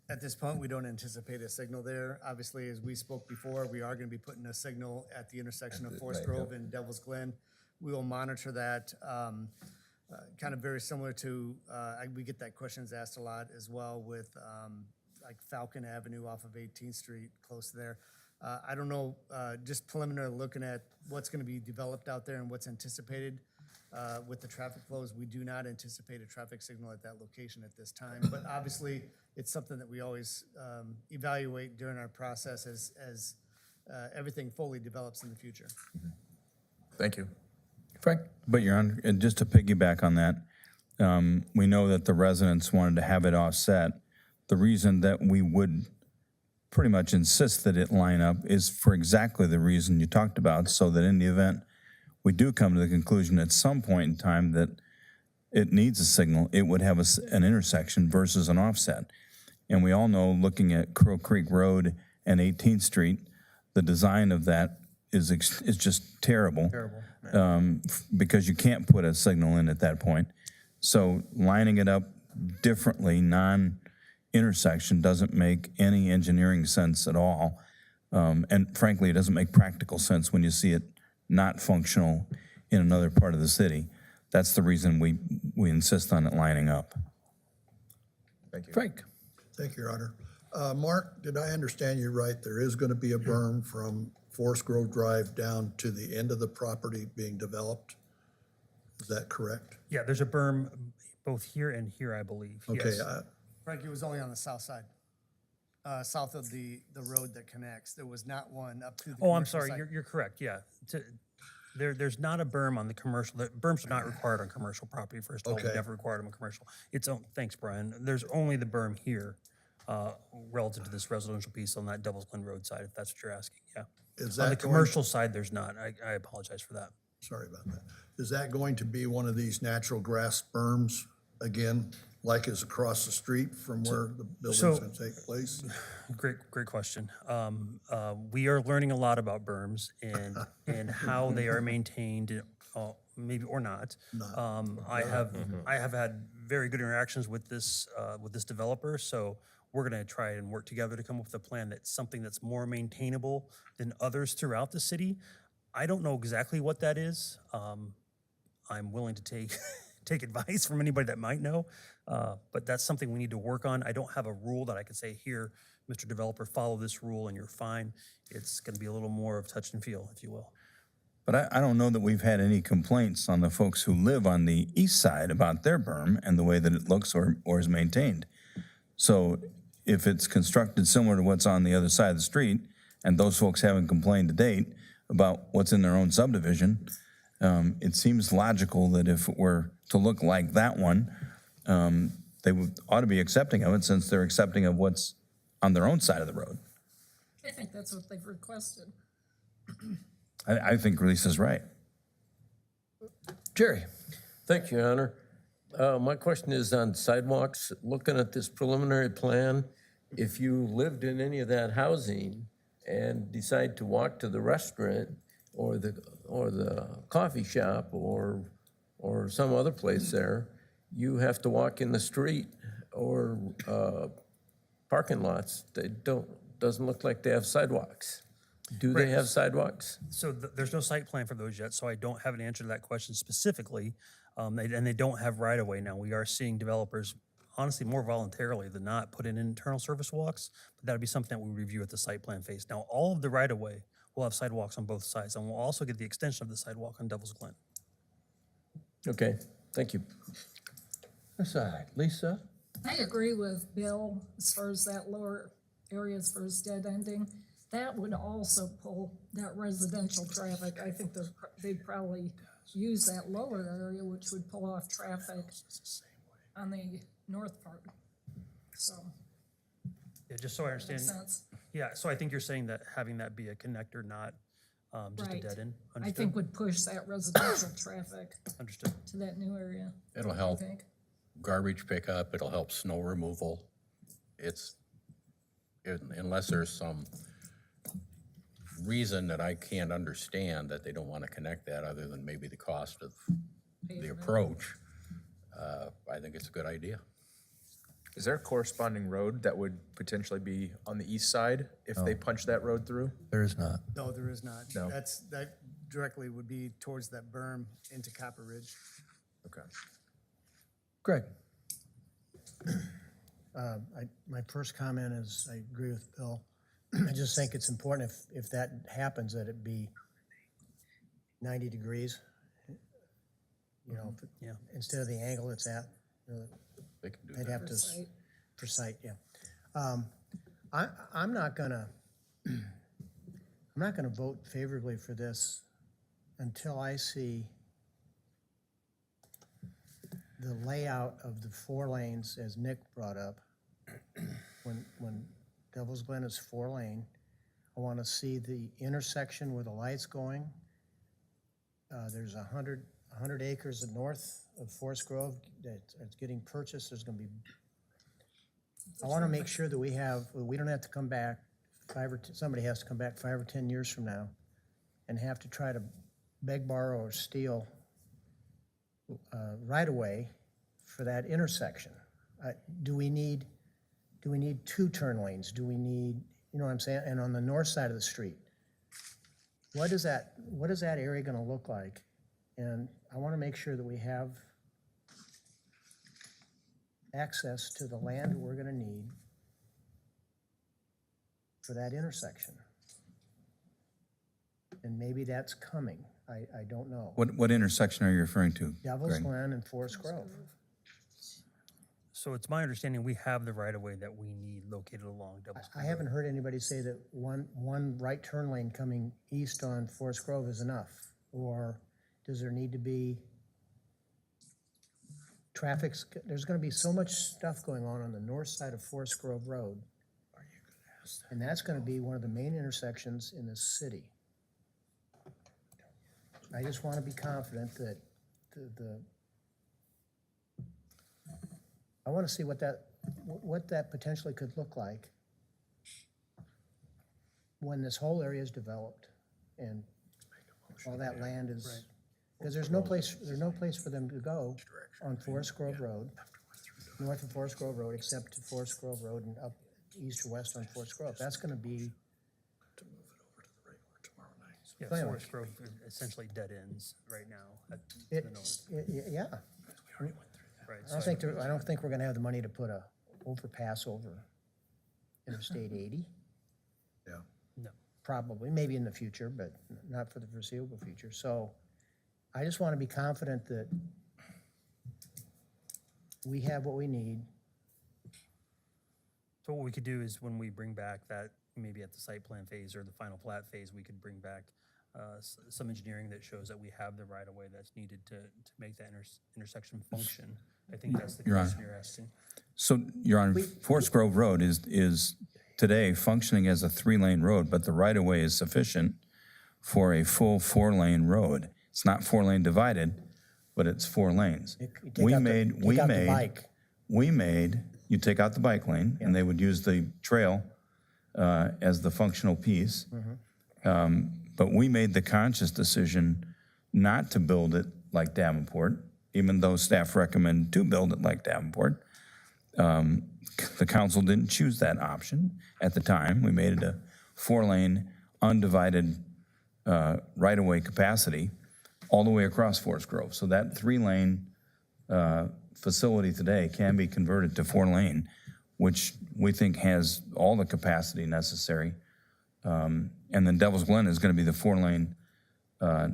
At this point, we don't anticipate a signal there. Obviously, as we spoke before, we are going to be putting a signal at the intersection of Forest Grove and Devil's Glen. We will monitor that, kind of very similar to, we get that questions asked a lot as well with like Falcon Avenue off of 18th Street, close there. I don't know, just preliminary looking at what's going to be developed out there and what's anticipated with the traffic flows. We do not anticipate a traffic signal at that location at this time, but obviously it's something that we always evaluate during our process as everything fully develops in the future. Thank you. Frank? But Your Honor, and just to piggyback on that, we know that the residents wanted to have it offset. The reason that we would pretty much insist that it line up is for exactly the reason you talked about, so that in the event we do come to the conclusion at some point in time that it needs a signal, it would have an intersection versus an offset. And we all know, looking at Crow Creek Road and 18th Street, the design of that is just terrible. Because you can't put a signal in at that point. So lining it up differently, non-intersection, doesn't make any engineering sense at all. And frankly, it doesn't make practical sense when you see it not functional in another part of the city. That's the reason we insist on it lining up. Thank you. Frank? Thank you, Your Honor. Mark, did I understand you right? There is going to be a berm from Forest Grove Drive down to the end of the property being developed? Is that correct? Yeah, there's a berm both here and here, I believe. Okay, Yes. Frankie, was only on the south side, south of the road that connects. There was not one up to the Oh, I'm commercial sorry, side. you're correct, yeah. There's not a berm on the commercial, berms are not required on commercial property, first of all, we Okay. never required them on commercial. Thanks, Brian. There's only the berm here relative to this residential piece on that Devil's Glen Road side, if that's what you're asking, yeah. Is On that the going- commercial side, there's not. I apologize for that. Sorry about that. Is that going to be one of these natural grass berms again, like is across the street from where the building's going to take place? Great question. We are learning a lot about berms and how they are maintained, maybe or not. I have had very good interactions with this developer, so we're going to try and work together to come up with a plan that's something that's more maintainable than others throughout the city. I don't know exactly what that is. I'm willing to take advice from anybody that might know, but that's something we need to work on. I don't have a rule that I can say, here, Mr. Developer, follow this rule and you're fine. It's going to be a little more of touch and feel, if you will. But I don't know that we've had any complaints on the folks who live on the east side about their berm and the way that it looks or is maintained. So if it's constructed similar to what's on the other side of the street, and those folks haven't complained to date, about what's in their own subdivision. It seems logical that if it were to look like that one, they ought to be accepting of it since they're accepting of what's on their own side of the road. I think that's what they've requested. I think Lisa's right. Jerry? Thank you, Your Honor. My question is on sidewalks. Looking at this preliminary plan, if you lived in any of that housing and decide to walk to the restaurant or the coffee shop or some other place there, you have to walk in the street or parking lots. Doesn't look like they have sidewalks. Do they have sidewalks? So there's no site plan for those yet, so I don't have an answer to that question specifically. And they don't have right-of-way now. We are seeing developers, honestly, more voluntarily than not, put in internal service walks, but that'd be something that we review at the site plan phase. Now, all of the right-of-way will have sidewalks on both sides, and we'll also get the extension of the sidewalk on Devil's Glen. Okay, thank you. This side. Lisa? I agree with Bill as far as that lower area as far as dead ending. That would also pull that residential traffic. I think they'd probably use that lower area, which would pull off traffic on the north part. So, Yeah, just so I understand. makes sense. Yeah, so I think you're saying that having that be a connector, not just a Right. dead end? I Understood? think would push that residential traffic Understood. to that new area. It'll I help think. garbage pickup, it'll help snow removal. Unless there's some reason that I can't understand that they don't want to connect that other than maybe the cost of the approach, I think it's a good idea. Is there a corresponding road that would potentially be on the east side if they punch that road through? There is not. No, there is not. No. That directly would be towards that berm into Copper Ridge. Okay. Greg? My first comment is, I agree with Bill. I just think it's important if that happens, that it be 90 degrees. You know, Yeah. instead of the angle it's at. They can do They'd that. have to, Site. for site, yeah. I'm not gonna vote favorably for this until I see the layout of the 4 lanes, as Nick brought up. When Devil's Glen is 4-lane, I wanna see the intersection where the light's going. There's 100 acres north of Forest Grove that's getting purchased. There's gonna be, I wanna make sure that we don't have to come back somebody has to come back 5 or 10 years from now and have to try to beg, borrow, or steal right away for that intersection. Do we need 2 turn lanes? Do we need, you know what I'm saying? And on the north side of the street, what is that area gonna look like? And I wanna make sure that we have access to the land we're gonna need for that intersection. And maybe that's coming, I don't know. What intersection are you referring to, Devil's Greg? Glen and Forest Grove. So it's my understanding we have the right-of-way that we need located along Devil's I Glen. haven't heard anybody say that one right turn lane coming east on Forest Grove is enough. Or does there need to be there's gonna be so much stuff going on the north side of Forest Grove Road. And that's gonna be one of the main intersections in the city. I just wanna be confident that I wanna see what that potentially could look like when this whole area is developed and all that land is, because there's no place for them to go on Forest Grove Road, north of Forest Grove Road, except to Forest Grove Road and up east or west on Forest Grove. That's gonna be, Yeah, anyway. Forest Grove essentially dead ends right now at the north. yeah. Right, I don't think we're gonna have the money to put a overpass over Interstate 80. Yeah. No. Probably, maybe in the future, but not for the foreseeable future. So I just want to be confident that we have what we need. So what we could do is when we bring back that, maybe at the site plan phase or the final plat phase, we could bring back some engineering that shows that we have the right-of-way that's needed to make that intersection function. I think that's the Your Honor. question you're asking. So, Your Honor, Forest Grove Road is today functioning as a 3-lane road, but the right-of-way is sufficient for a full 4-lane road. It's not 4-lane divided, but it's 4 lanes. You take out the bike lane, and they would use the trail as the functional piece. But we made the conscious decision not to build it like Davenport, even though staff recommended to build it like Davenport. The council didn't choose that option at the time. We made it a 4-lane, undivided right-of-way capacity all the way across Forest Grove. So that 3-lane facility today can be converted to 4-lane, which we think has all the capacity necessary. And then Devil's Glen is going to be the 4-lane,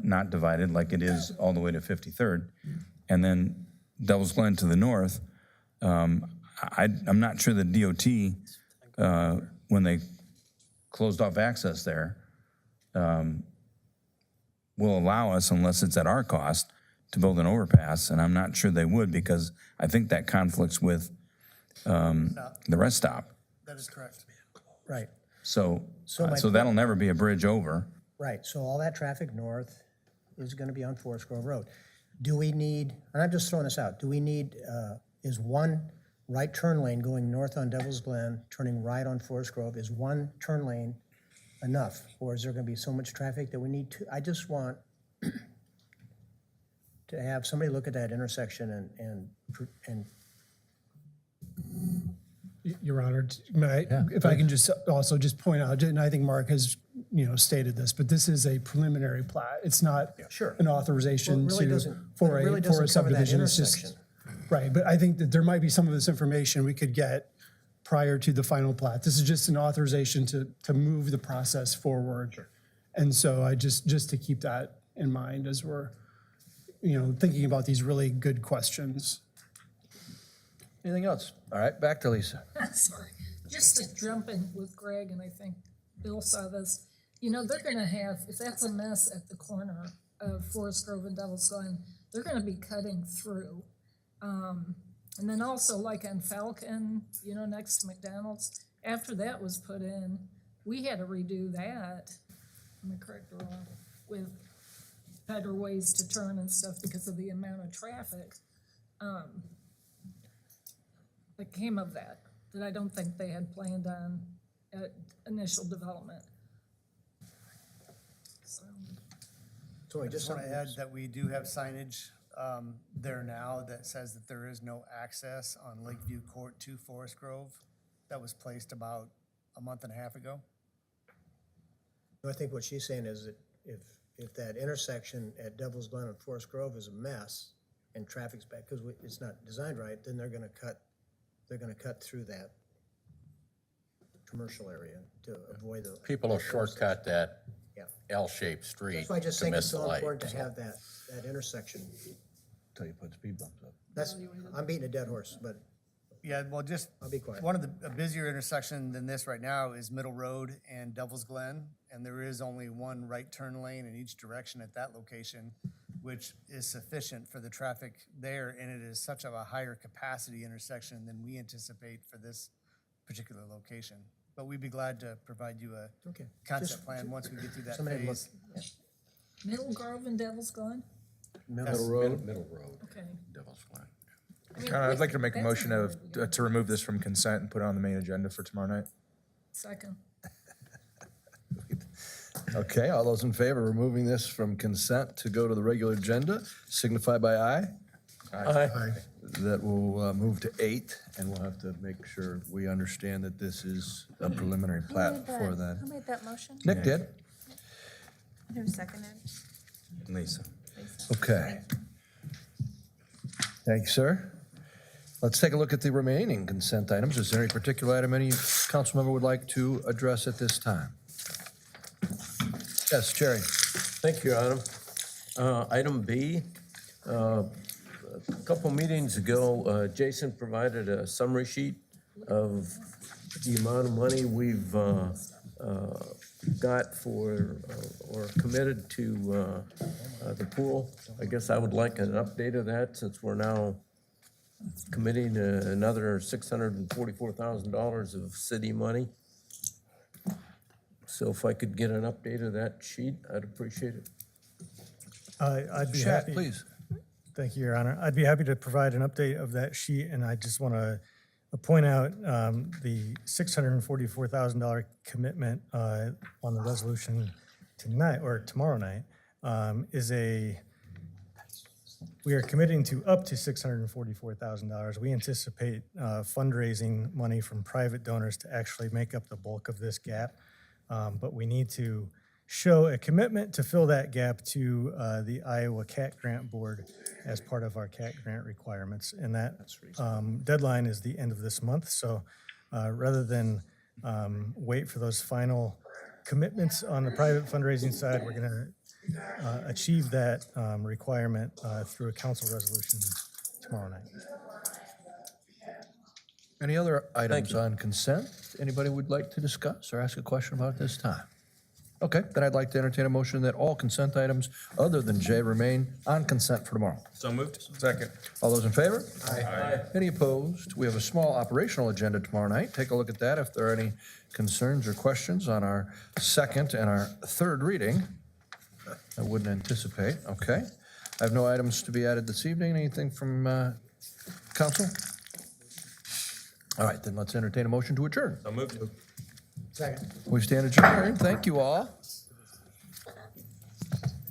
not divided like it is all the way to 53rd. And then Devil's Glen to the north, I'm not sure the DOT, when they closed off access there, will allow us, unless it's at our cost, to build an overpass, and I'm not sure they would, because I think that conflicts with the rest stop. That is correct. Right, So my that'll never be a bridge over. right. So all that traffic north is going to be on Forest Grove Road. Do we need, and I'm just throwing this out, do we need, is one right turn lane going north on Devil's Glen, turning right on Forest Grove, is one turn lane enough? Or is there going to be so much traffic that we need to, I just want to have somebody look at that intersection and Your Honor, if I can just also just point out, and I think Mark has, stated this, but this is a preliminary plat. It's not Sure. an authorization Well, it really to, doesn't- for it really a doesn't cover that subdivision. It's just, intersection. right, but I think that there might be some of this information we could get prior to the final plat. This is just an authorization to move the process forward. And so I just to keep that in mind as we're, thinking about these really good questions. Anything else? All right, back to Lisa. Sorry, just to jump in with Greg, and I think Bill saw this, they're gonna have, if that's a mess at the corner of Forest Grove and Devil's Glen, they're gonna be cutting through. And then also like on Falcon, next to McDonald's, after that was put in, we had to redo that, am I correct or wrong, with better ways to turn and stuff because of the amount of traffic. That came of that I don't think they had planned on at initial development. so I I just just want to add that we do have signage there now that says that there is no access on Lakeview Court to Forest Grove. That was placed about a month and a half ago. I think what she's saying is that if that intersection at Devil's Glen and Forest Grove is a mess and traffic's bad, because it's not designed right, then they're gonna cut through that commercial area to avoid the. People will shortcut that Yeah. L-shaped street That's why I just to think it's miss the so light. important to have that intersection. Till you put speed bumps up. That's, I'm beating a dead horse, but Yeah, well, just, I'll be quiet. one of a busier intersection than this right now is Middle Road and Devil's Glen, and there is only one right turn lane in each direction at that location, which is sufficient for the traffic there, and it is such of a higher capacity intersection than we anticipate for this particular location. But we'd be glad to provide you a Okay. concept plan once we get through that Somebody look, phase. Middle Grove and Devil's Glen? middle Road? Middle Road, Okay. Devil's Glen. I'd like to make a That's motion already done. to remove this from consent and put it on the main agenda for tomorrow night. Second. Okay, all those in favor of removing this from consent to go to the regular agenda, signify by aye. Aye. That will move to 8, and we'll have to make sure we understand that this is a preliminary plat for that. Who made that motion? Nick did? Who seconded? Lisa. Okay. Thank you, sir. Let's take a look at the remaining consent items. Is there any particular item any council member would like to address at this time? Yes, Jerry. Thank you, Adam. Item B, a couple meetings ago, Jason provided a summary sheet of the amount of money we've got for, or committed to the pool. I guess I would like an update of that since we're now committing another $644,000 of city money. So if I could get an update of that sheet, I'd appreciate it. I'd be Chat, happy. please. Thank you, Your Honor. I'd be happy to provide an update of that sheet, and I just want to point out the $644,000 commitment on the resolution tonight, or tomorrow night, we are committing to up to $644,000. We anticipate fundraising money from private donors to actually make up the bulk of this gap, but we need to show a commitment to fill that gap to the Iowa CAT Grant Board as part of our CAT grant requirements. And that deadline is the end of this month. So rather than wait for those final commitments on the private fundraising side, we're going to achieve that requirement through a council resolution tomorrow night. Any other items on consent anybody would like to discuss or ask a question about this time? Okay, then I'd like to entertain a motion that all consent items other than J remain on consent for tomorrow. So moved. Second. All those in favor? Aye. Any opposed? We have a small operational agenda tomorrow night. Take a look at that if there are any concerns or questions on our second and our third reading. I wouldn't anticipate, okay. I have no items to be added this evening. Anything from council? All right, then let's entertain a motion to adjourn. So moved. Second. We stand adjourned. Thank you all.